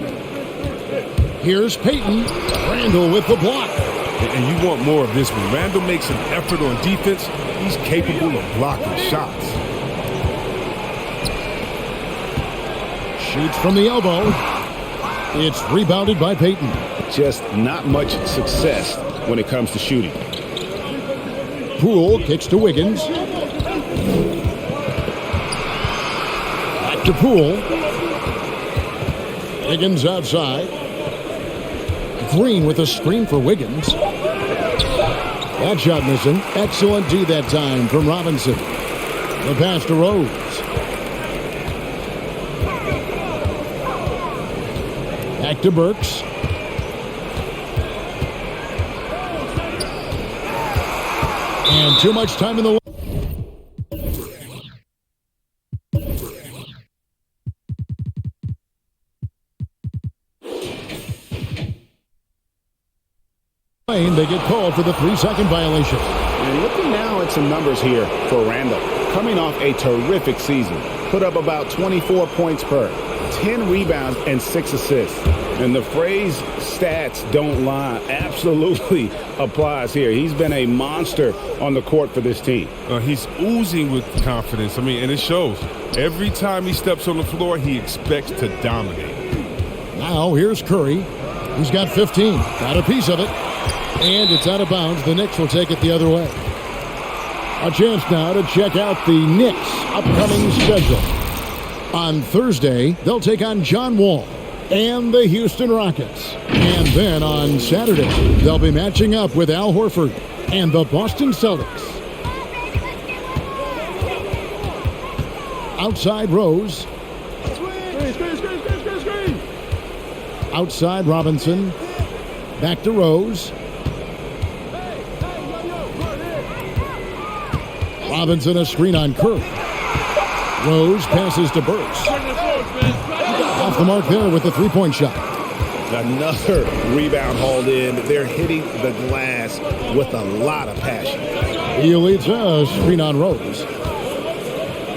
Speaker 1: Here's Payton. Randall with the block.
Speaker 3: And you want more of this. When Randall makes an effort on defense, he's capable of blocking shots.
Speaker 1: Shoots from the elbow. It's rebounded by Payton.
Speaker 2: Just not much success when it comes to shooting.
Speaker 1: Poole kicks to Wiggins. Back to Poole. Wiggins outside. Green with a screen for Wiggins. That shot missing. Excellent D that time from Robinson. The pass to Rose. Back to Burks. And too much time in the lane. They get called for the 3-second violation.
Speaker 2: And looking now at some numbers here for Randall. Coming off a terrific season. Put up about 24 points per, 10 rebounds, and 6 assists. And the phrase stats don't lie absolutely applies here. He's been a monster on the court for this team.
Speaker 3: He's oozing with confidence. I mean, and it shows. Every time he steps on the floor, he expects to dominate.
Speaker 1: Now here's Curry. He's got 15. Got a piece of it. And it's out of bounds. The Knicks will take it the other way. A chance now to check out the Knicks' upcoming schedule. On Thursday, they'll take on John Wall and the Houston Rockets. And then on Saturday, they'll be matching up with Al Horford and the Boston Celtics. Outside Rose. Outside Robinson. Back to Rose. Robinson a screen on Curry. Rose passes to Burks. Off the mark there with the three-point shot.
Speaker 10: Another rebound hauled in. They're hitting the glass with a lot of passion.
Speaker 1: He leads a screen on Rose.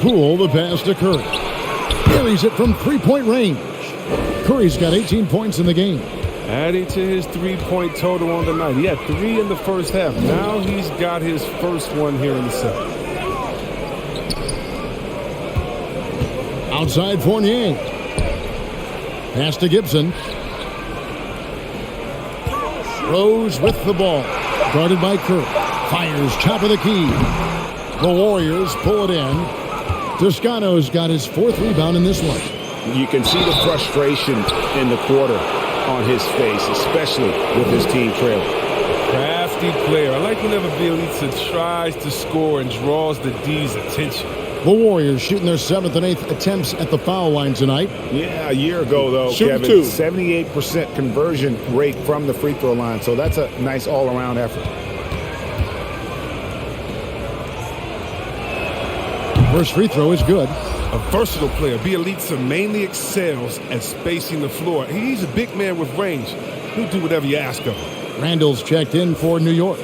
Speaker 1: Poole the pass to Curry. Carries it from three-point range. Curry's got 18 points in the game.
Speaker 4: Adding to his three-point total on the night. He had 3 in the first half. Now he's got his first one here in the second.
Speaker 1: Outside Fournier. Pass to Gibson. Rose with the ball. Guarded by Curry. Fires top of the key. The Warriors pull it in. Toscano's got his 4th rebound in this one.
Speaker 10: You can see the frustration in the quarter on his face, especially with his team trailing.
Speaker 4: Crafty player. I like whenever Bielitsa tries to score and draws the D's attention.
Speaker 1: The Warriors shooting their 7th and 8th attempts at the foul line tonight.
Speaker 10: Yeah, a year ago, though, Kevin, 78% conversion rate from the free throw line. So that's a nice all-around effort.
Speaker 1: First free throw is good.
Speaker 4: A versatile player, Bielitsa mainly excels at spacing the floor. He's a big man with range. He'll do whatever you ask of him.
Speaker 1: Randall's checked in for New York.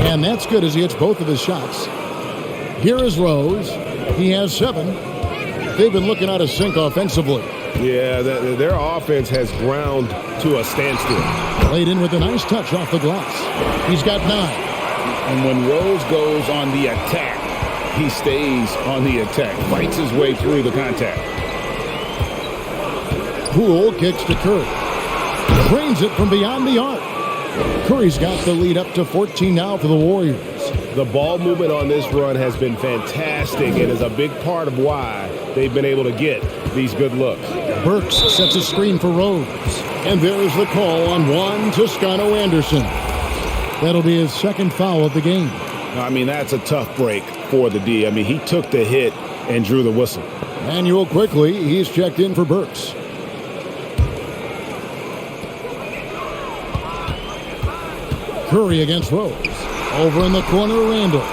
Speaker 1: And that's good as he hits both of his shots. Here is Rose. He has 7. They've been looking out of sync offensively.
Speaker 10: Yeah, their offense has ground to a standstill.
Speaker 1: Played in with a nice touch off the glass. He's got 9.
Speaker 2: And when Rose goes on the attack, he stays on the attack, fights his way through the contact.
Speaker 1: Poole kicks to Curry. Drains it from beyond the arc. Curry's got the lead up to 14 now for the Warriors.
Speaker 10: The ball movement on this run has been fantastic and is a big part of why they've been able to get these good looks.
Speaker 1: Burks sets a screen for Rose. And there's the call on Juan Toscano Anderson. That'll be his 2nd foul of the game.
Speaker 10: I mean, that's a tough break for the D. I mean, he took the hit and drew the whistle.
Speaker 1: Manuel quickly, he's checked in for Burks. Curry against Rose. Over in the corner, Randall.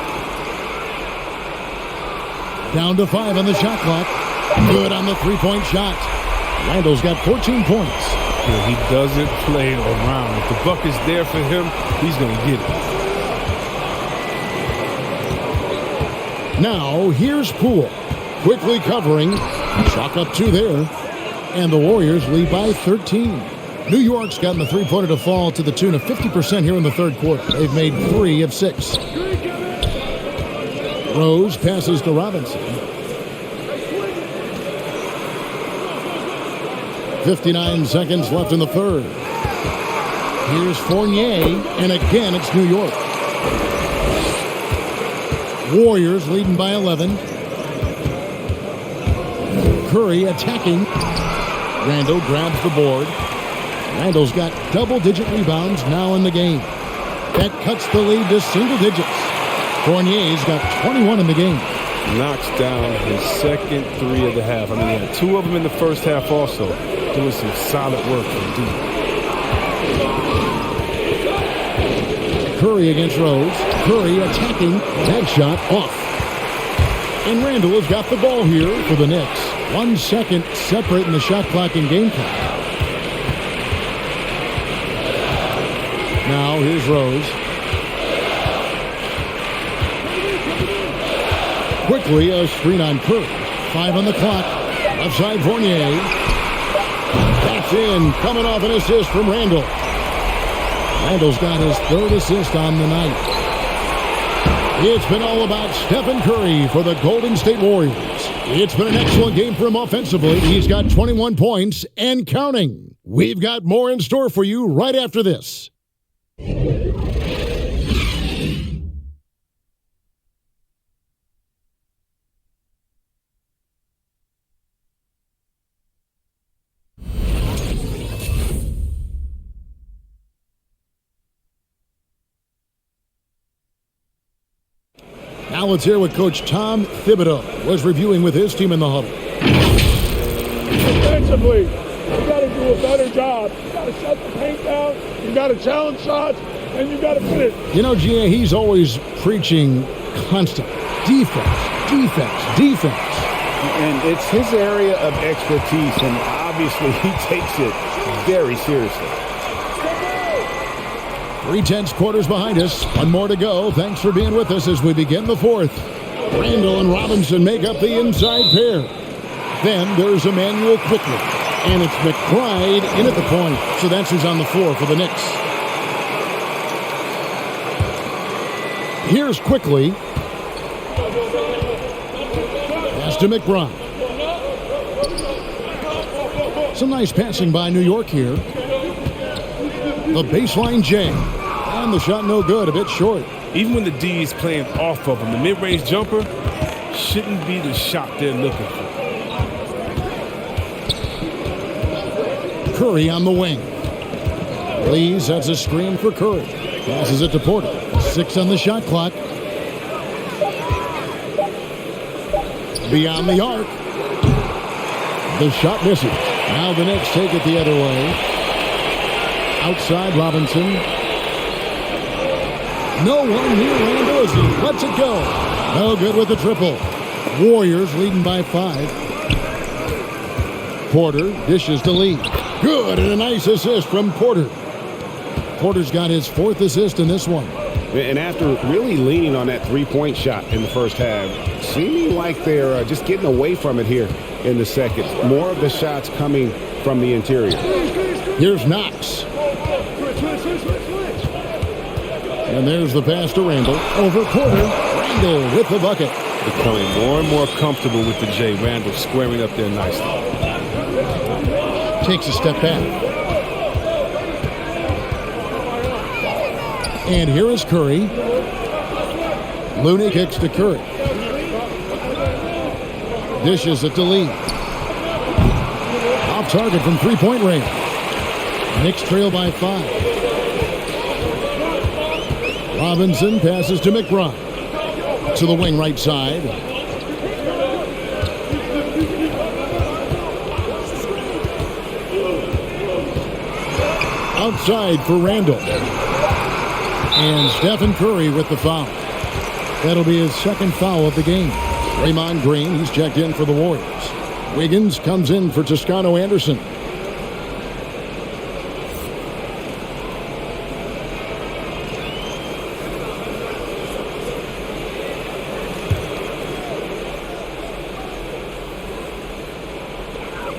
Speaker 1: Down to 5 on the shot clock. Good on the three-point shot. Randall's got 14 points.
Speaker 4: Yeah, he doesn't play around. If the buck is there for him, he's going to get it.
Speaker 1: Now, here's Poole. Quickly covering. Chalk up 2 there. And the Warriors lead by 13. New York's gotten the three-pointer to fall to the tune of 50% here in the 3rd quarter. They've made 3 of 6. Rose passes to Robinson. 59 seconds left in the 3rd. Here's Fournier, and again it's New York. Warriors leading by 11. Curry attacking. Randall grabs the board. Randall's got double-digit rebounds now in the game. That cuts the lead to single digits. Fournier's got 21 in the game.
Speaker 4: Knocks down his 2nd 3 of the half. I mean, he had 2 of them in the first half also. Doing some solid work from deep.
Speaker 1: Curry against Rose. Curry attacking. That shot off. And Randall has got the ball here for the Knicks. 1 second separating the shot clock and game clock. Now here's Rose. Quickly a screen on Curry. 5 on the clock. Left side Fournier. That's in. Coming off an assist from Randall. Randall's got his 3rd assist on the night. It's been all about Stephen Curry for the Golden State Warriors. It's been an excellent game for him offensively. He's got 21 points and counting. We've got more in store for you right after this. Now let's hear what Coach Tom Thibodeau was reviewing with his team in the huddle.
Speaker 5: Defensively, you got to do a better job. You got to shut the paint down. You got to challenge shots, and you got to finish.
Speaker 1: You know, GA, he's always preaching constant defense.
Speaker 10: And it's his area of expertise, and obviously he takes it very seriously.
Speaker 1: 3/10 quarters behind us. One more to go. Thanks for being with us as we begin the fourth. Randall and Robinson make up the inside pair. Then there's Emmanuel Quickly. And it's McBride in at the point. So that's who's on the floor for the Knicks. Here's Quickly. Pass to McBride. Some nice passing by New York here. The baseline J. And the shot no good, a bit short.
Speaker 3: Even when the D is playing off of him, the mid-range jumper shouldn't be the shot they're looking for.
Speaker 1: Curry on the wing. Lee sets a screen for Curry. Passes it to Porter. 6 on the shot clock. Beyond the arc. The shot misses. Now the Knicks take it the other way. Outside Robinson. No one near Randall as he lets it go. No good with the triple. Warriors leading by 5. Porter dishes to Lee. Good, and a nice assist from Porter. Porter's got his 4th assist in this one.
Speaker 10: And after really leaning on that three-point shot in the first half, seeming like they're just getting away from it here in the second. More of the shots coming from the interior.
Speaker 1: Here's Knox. And there's the pass to Randall. Over Porter. Randall with the bucket.
Speaker 3: Becoming more and more comfortable with the J. Randall squaring up there nicely.
Speaker 1: Takes a step back. And here is Curry. Looney kicks to Curry. Dishes it to Lee. Off target from three-point range. Knicks trail by 5. Robinson passes to McBride. To the wing right side. Outside for Randall. And Stephen Curry with the foul. That'll be his 2nd foul of the game. Draymond Green, he's checked in for the Warriors. Wiggins comes in for Toscano Anderson.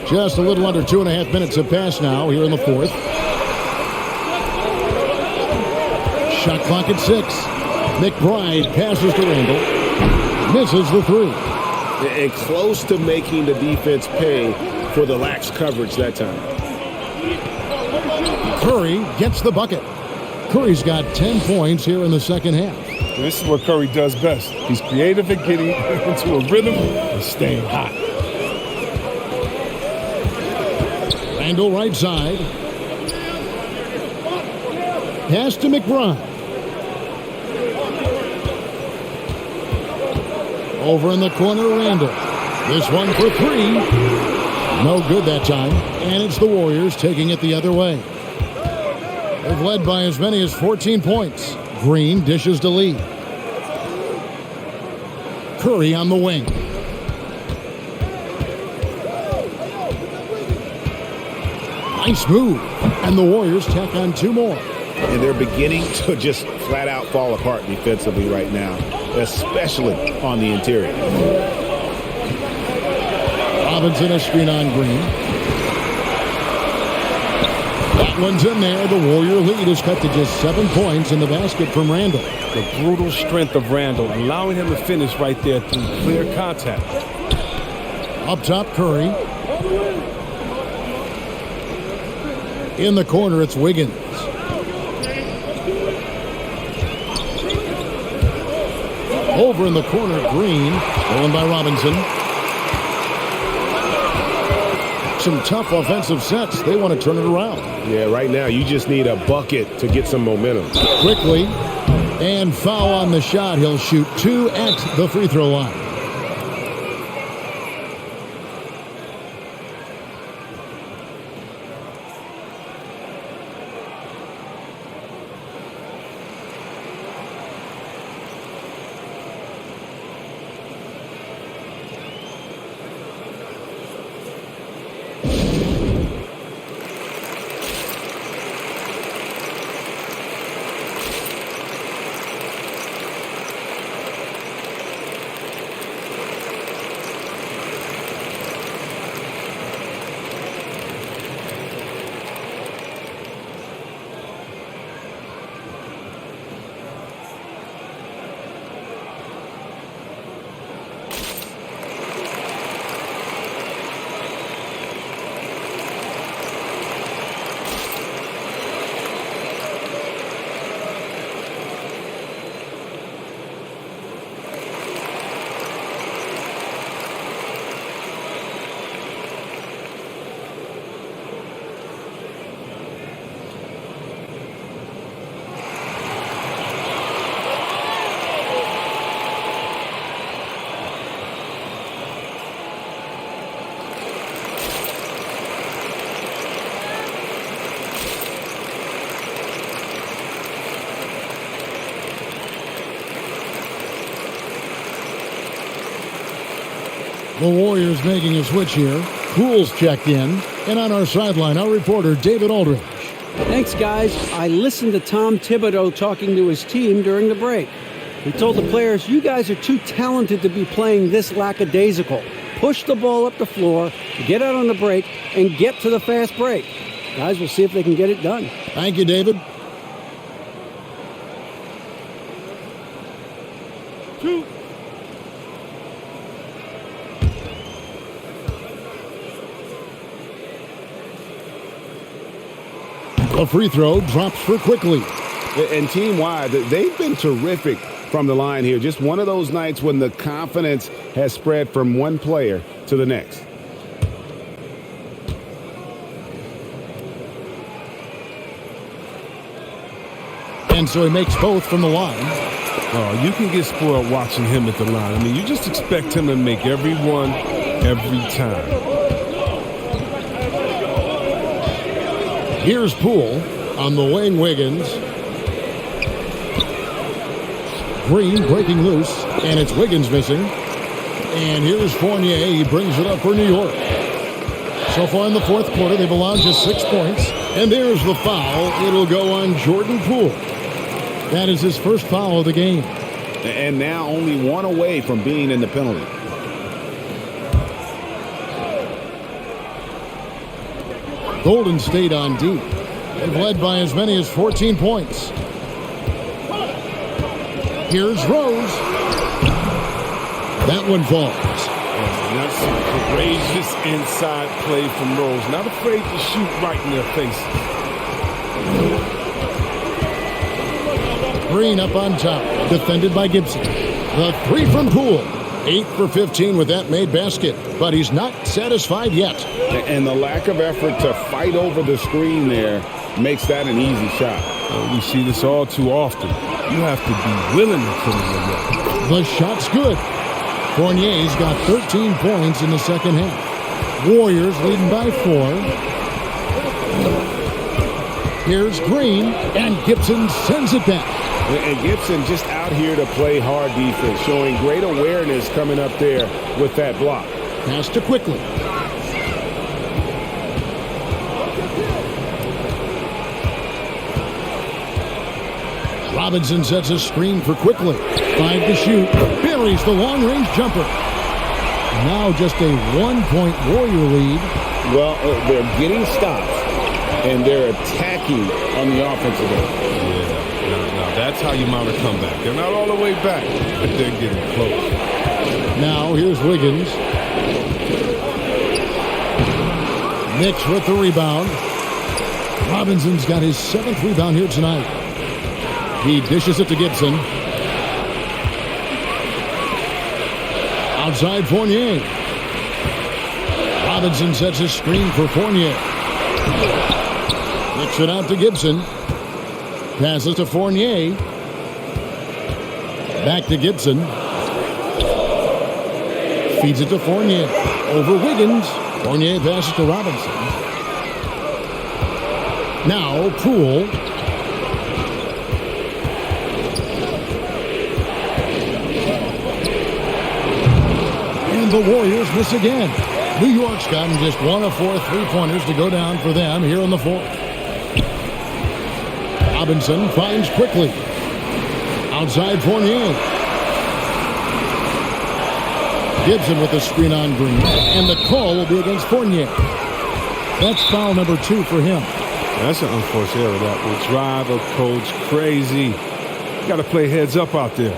Speaker 1: Just a little under 2.5 minutes have passed now here in the 4th. Shot clock at 6. McBride passes to Randall. Misses the 3.
Speaker 10: And close to making the defense pay for the lax coverage that time.
Speaker 1: Curry gets the bucket. Curry's got 10 points here in the second half.
Speaker 4: This is what Curry does best. He's creative at getting into a rhythm and staying hot.
Speaker 1: Randall right side. Pass to McBride. Over in the corner, Randall. This one for 3. No good that time. And it's the Warriors taking it the other way. They've led by as many as 14 points. Green dishes to Lee. Curry on the wing. Nice move. And the Warriors tack on 2 more.
Speaker 10: And they're beginning to just flat out fall apart defensively right now, especially on the interior.
Speaker 1: Robinson a screen on Green. That one's in there. The Warrior lead is cut to just 7 points in the basket from Randall.
Speaker 3: The brutal strength of Randall, allowing him to finish right there through clear contact.
Speaker 1: Up top, Curry. In the corner, it's Wiggins. Over in the corner, Green. Stolen by Robinson. Some tough offensive sets. They want to turn it around.
Speaker 10: Yeah, right now you just need a bucket to get some momentum.
Speaker 1: Quickly. And foul on the shot. He'll shoot 2 at the free throw line. The Warriors making a switch here. Poole's checked in. And on our sideline, our reporter, David Aldridge.
Speaker 6: Thanks, guys. I listened to Tom Thibodeau talking to his team during the break. He told the players, you guys are too talented to be playing this lackadaisical. Push the ball up the floor, get out on the break, and get to the fast break. Guys, we'll see if they can get it done.
Speaker 1: Thank you, David. A free throw drops for Quickly.
Speaker 10: And team-wide, they've been terrific from the line here. Just one of those nights when the confidence has spread from one player to the next.
Speaker 1: And so he makes both from the line.
Speaker 3: Oh, you can get spoiled watching him at the line. I mean, you just expect him to make every one, every time.
Speaker 1: Here's Poole on the wing. Wiggins. Green breaking loose, and it's Wiggins missing. And here's Fournier. He brings it up for New York. So far in the fourth quarter, they've allowed just 6 points. And there's the foul. It'll go on Jordan Poole. That is his first foul of the game.
Speaker 10: And now only one away from being in the penalty.
Speaker 1: Golden State on deep. They've led by as many as 14 points. Here's Rose. That one falls.
Speaker 3: And that's some courageous inside play from Rose. Not afraid to shoot right in their faces.
Speaker 1: Green up on top. Defended by Gibson. The three from Poole. 8 for 15 with that made basket. But he's not satisfied yet.
Speaker 10: And the lack of effort to fight over the screen there makes that an easy shot.
Speaker 3: We see this all too often. You have to be willing to put it away.
Speaker 1: The shot's good. Fournier's got 13 points in the second half. Warriors leading by 4. Here's Green, and Gibson sends it back.
Speaker 10: And Gibson just out here to play hard defense, showing great awareness coming up there with that block.
Speaker 1: Pass to Quickly. Robinson sets a screen for Quickly. 5 to shoot. Buries the long-range jumper. Now just a 1-point Warrior lead.
Speaker 10: Well, they're getting stops, and they're attacking on the offensive end.
Speaker 3: Now that's how you mount a comeback. They're not all the way back, but they're getting close.
Speaker 1: Now here's Wiggins. Knicks with the rebound. Robinson's got his 7th rebound here tonight. He dishes it to Gibson. Outside Fournier. Robinson sets his screen for Fournier. Kicks it out to Gibson. Passes to Fournier. Back to Gibson. Feeds it to Fournier. Over Wiggins. Fournier passes to Robinson. Now Poole. And the Warriors miss again. New York's gotten just 1 of 4 3-pointers to go down for them here in the 4th. Robinson finds quickly. Outside Fournier. Gibson with the screen on Green. And the call will be against Fournier. That's foul number 2 for him.
Speaker 3: That's an unforced error. That will drive a coach crazy. You got to play heads up out there.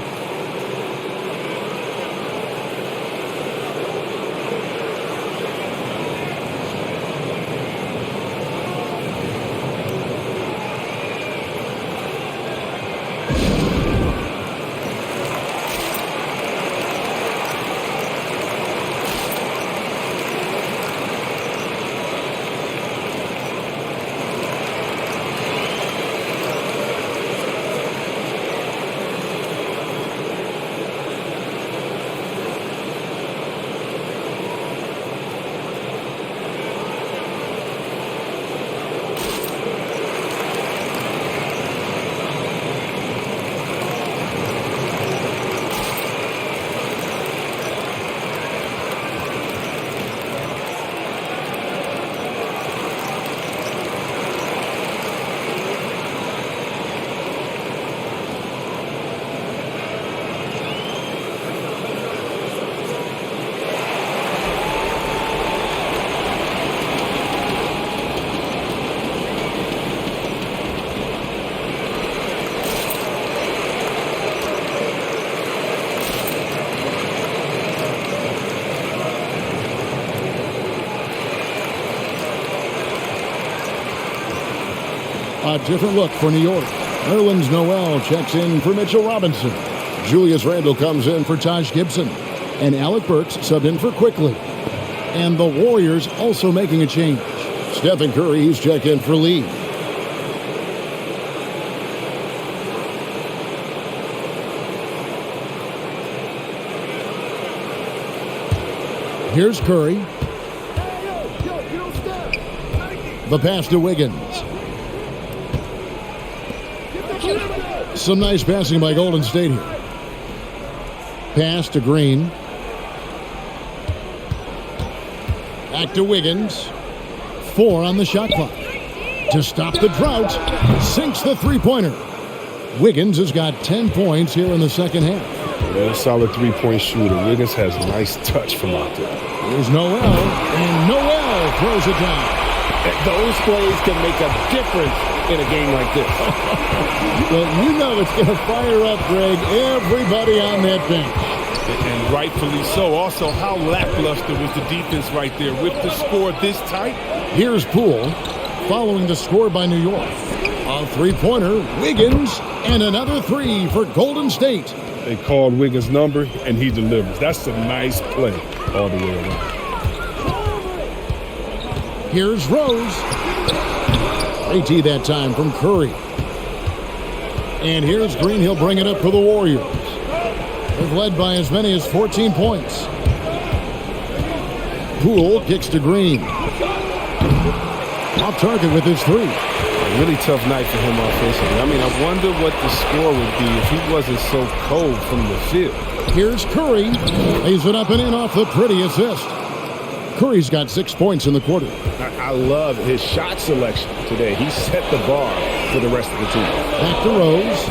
Speaker 1: A different look for New York. Nerlens Noel checks in for Mitchell Robinson. Julius Randle comes in for Taj Gibson. And Alec Burks subbed in for Quickly. And the Warriors also making a change. Stephen Curry's checked in for Lee. Here's Curry. The pass to Wiggins. Some nice passing by Golden State here. Pass to Green. Back to Wiggins. 4 on the shot clock. To stop the drought, sinks the three-pointer. Wiggins has got 10 points here in the second half.
Speaker 4: Yeah, a solid three-point shooter. Wiggins has a nice touch from out there.
Speaker 1: Here's Noel, and Noel throws it down.
Speaker 10: Those plays can make a difference in a game like this.
Speaker 1: Well, you know it's going to fire up, Greg, everybody on that bench.
Speaker 3: And rightfully so. Also, how lackluster was the defense right there with the score this tight?
Speaker 1: Here's Poole following the score by New York. A three-pointer, Wiggins, and another 3 for Golden State.
Speaker 4: They called Wiggins' number, and he delivers. That's a nice play all the way around.
Speaker 1: Here's Rose. AT that time from Curry. And here's Green. He'll bring it up for the Warriors. They've led by as many as 14 points. Poole kicks to Green. Off target with his 3.
Speaker 3: A really tough night for him offensively. I mean, I wonder what the score would be if he wasn't so cold from the field.
Speaker 1: Here's Curry. Lays it up and in off the pretty assist. Curry's got 6 points in the quarter.
Speaker 10: I love his shot selection today. He set the bar for the rest of the team.
Speaker 1: Back to Rose.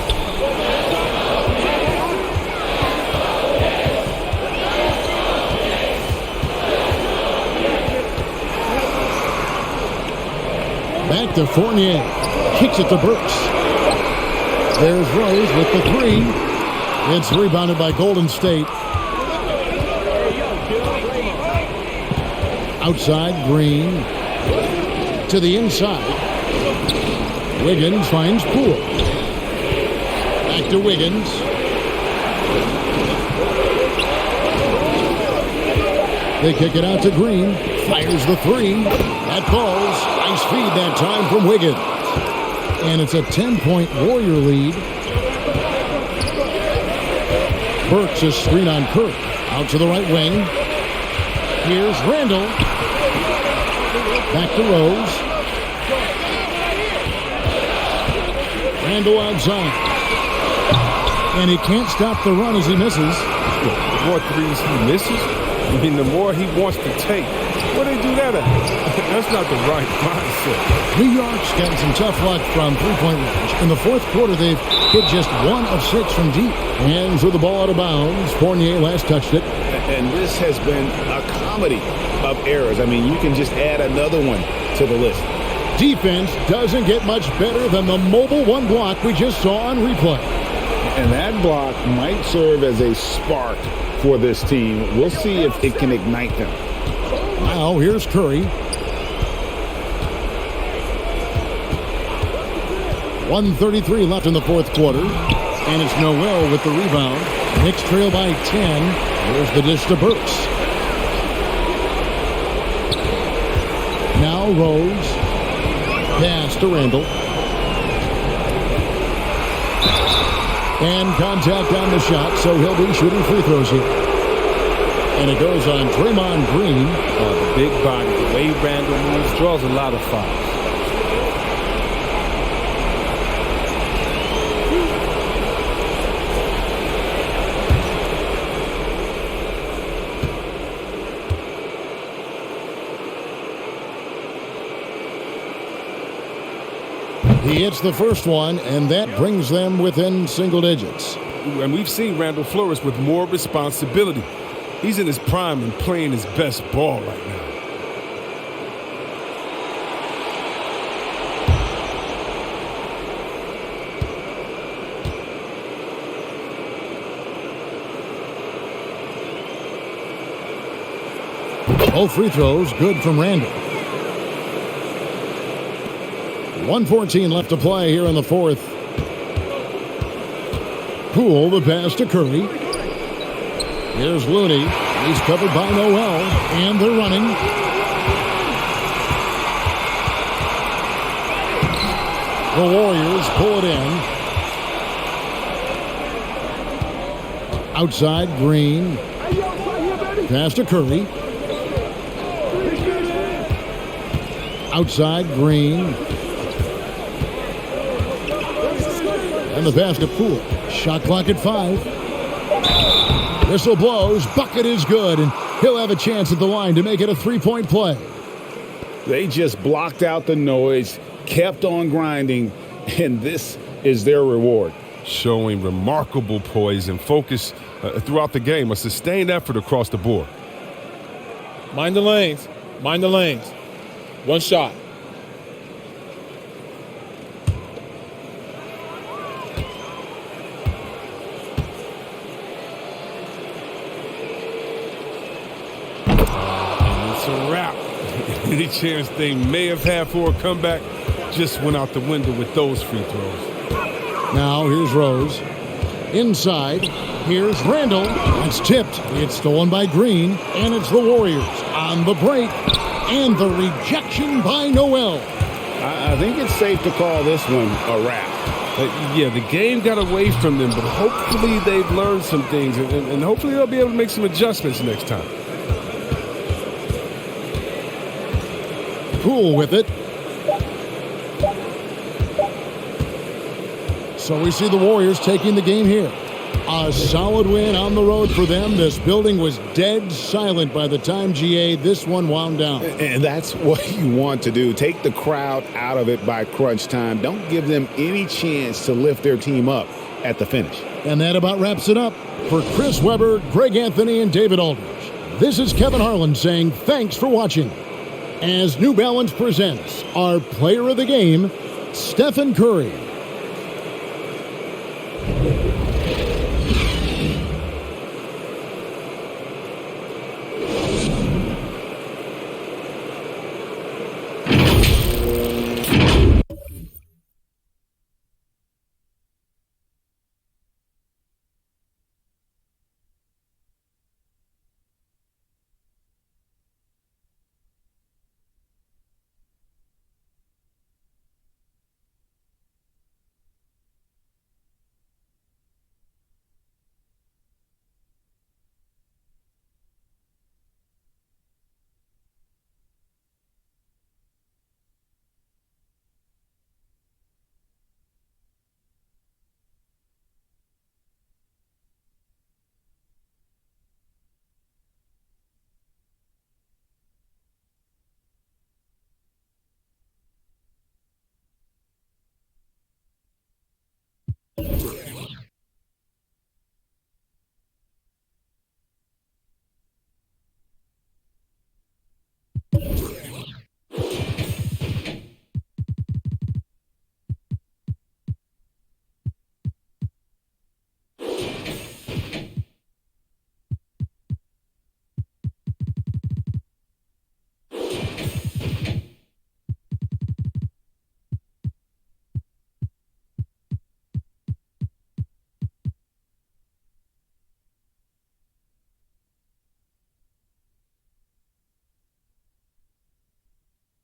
Speaker 1: Back to Fournier. Kicks it to Burks. There's Rose with the 3. It's rebounded by Golden State. Outside, Green. to the inside. Wiggins finds Poole. Back to Wiggins. They kick it out to Green. Fires the three. That falls. Nice feed that time from Wiggins. And it's a 10-point Warrior lead. Burks a screen on Kirk. Out to the right wing. Here's Randall. Back to Rose. Randall outside. And he can't stop the run as he misses.
Speaker 3: The more threes he misses, I mean, the more he wants to take. Where they do that at? That's not the right mindset.
Speaker 1: New York's gotten some tough luck from three-point range. In the fourth quarter, they've hit just 1 of 6 from deep. And threw the ball out of bounds. Fournier last touched it.
Speaker 2: And this has been a comedy of errors. I mean, you can just add another one to the list.
Speaker 1: Defense doesn't get much better than the mobile one block we just saw on replay.
Speaker 2: And that block might serve as a spark for this team. We'll see if it can ignite them.
Speaker 1: Now here's Curry. 1:33 left in the fourth quarter. And it's Noel with the rebound. Knicks trail by 10. Here's the dish to Burks. Now Rose. Pass to Randall. And contact on the shot, so he'll be shooting free throws here. And it goes on Draymond Green.
Speaker 3: The big body, the way Randall moves, draws a lot of fouls.
Speaker 1: He hits the first one, and that brings them within single digits.
Speaker 3: And we've seen Randall flourish with more responsibility. He's in his prime and playing his best ball right now.
Speaker 1: Both free throws good from Randall. 1:14 left to play here in the fourth. Poole, the pass to Curry. Here's Looney. He's covered by Noel, and they're running. The Warriors pull it in. Outside, Green. Pass to Curry. Outside, Green. And the pass to Poole. Shot clock at 5. Whistle blows. Bucket is good, and he'll have a chance at the line to make it a three-point play.
Speaker 2: They just blocked out the noise, kept on grinding, and this is their reward.
Speaker 3: Showing remarkable poise and focus throughout the game. A sustained effort across the board.
Speaker 5: Mind the lanes. Mind the lanes. One shot.
Speaker 3: Any chance they may have had for a comeback just went out the window with those free throws.
Speaker 1: Now here's Rose. Inside, here's Randall. It's tipped. It's stolen by Green, and it's the Warriors on the break. And the rejection by Noel.
Speaker 2: I think it's safe to call this one a wrap.
Speaker 3: Yeah, the game got away from them, but hopefully they've learned some things, and hopefully they'll be able to make some adjustments next time.
Speaker 1: Poole with it. So we see the Warriors taking the game here. A solid win on the road for them. This building was dead silent by the time, GA, this one wound down.
Speaker 2: And that's what you want to do. Take the crowd out of it by crunch time. Don't give them any chance to lift their team up at the finish.
Speaker 1: And that about wraps it up. For Chris Webber, Greg Anthony, and David Aldridge, this is Kevin Harlan saying thanks for watching. As New Balance presents our player of the game, Stephen Curry.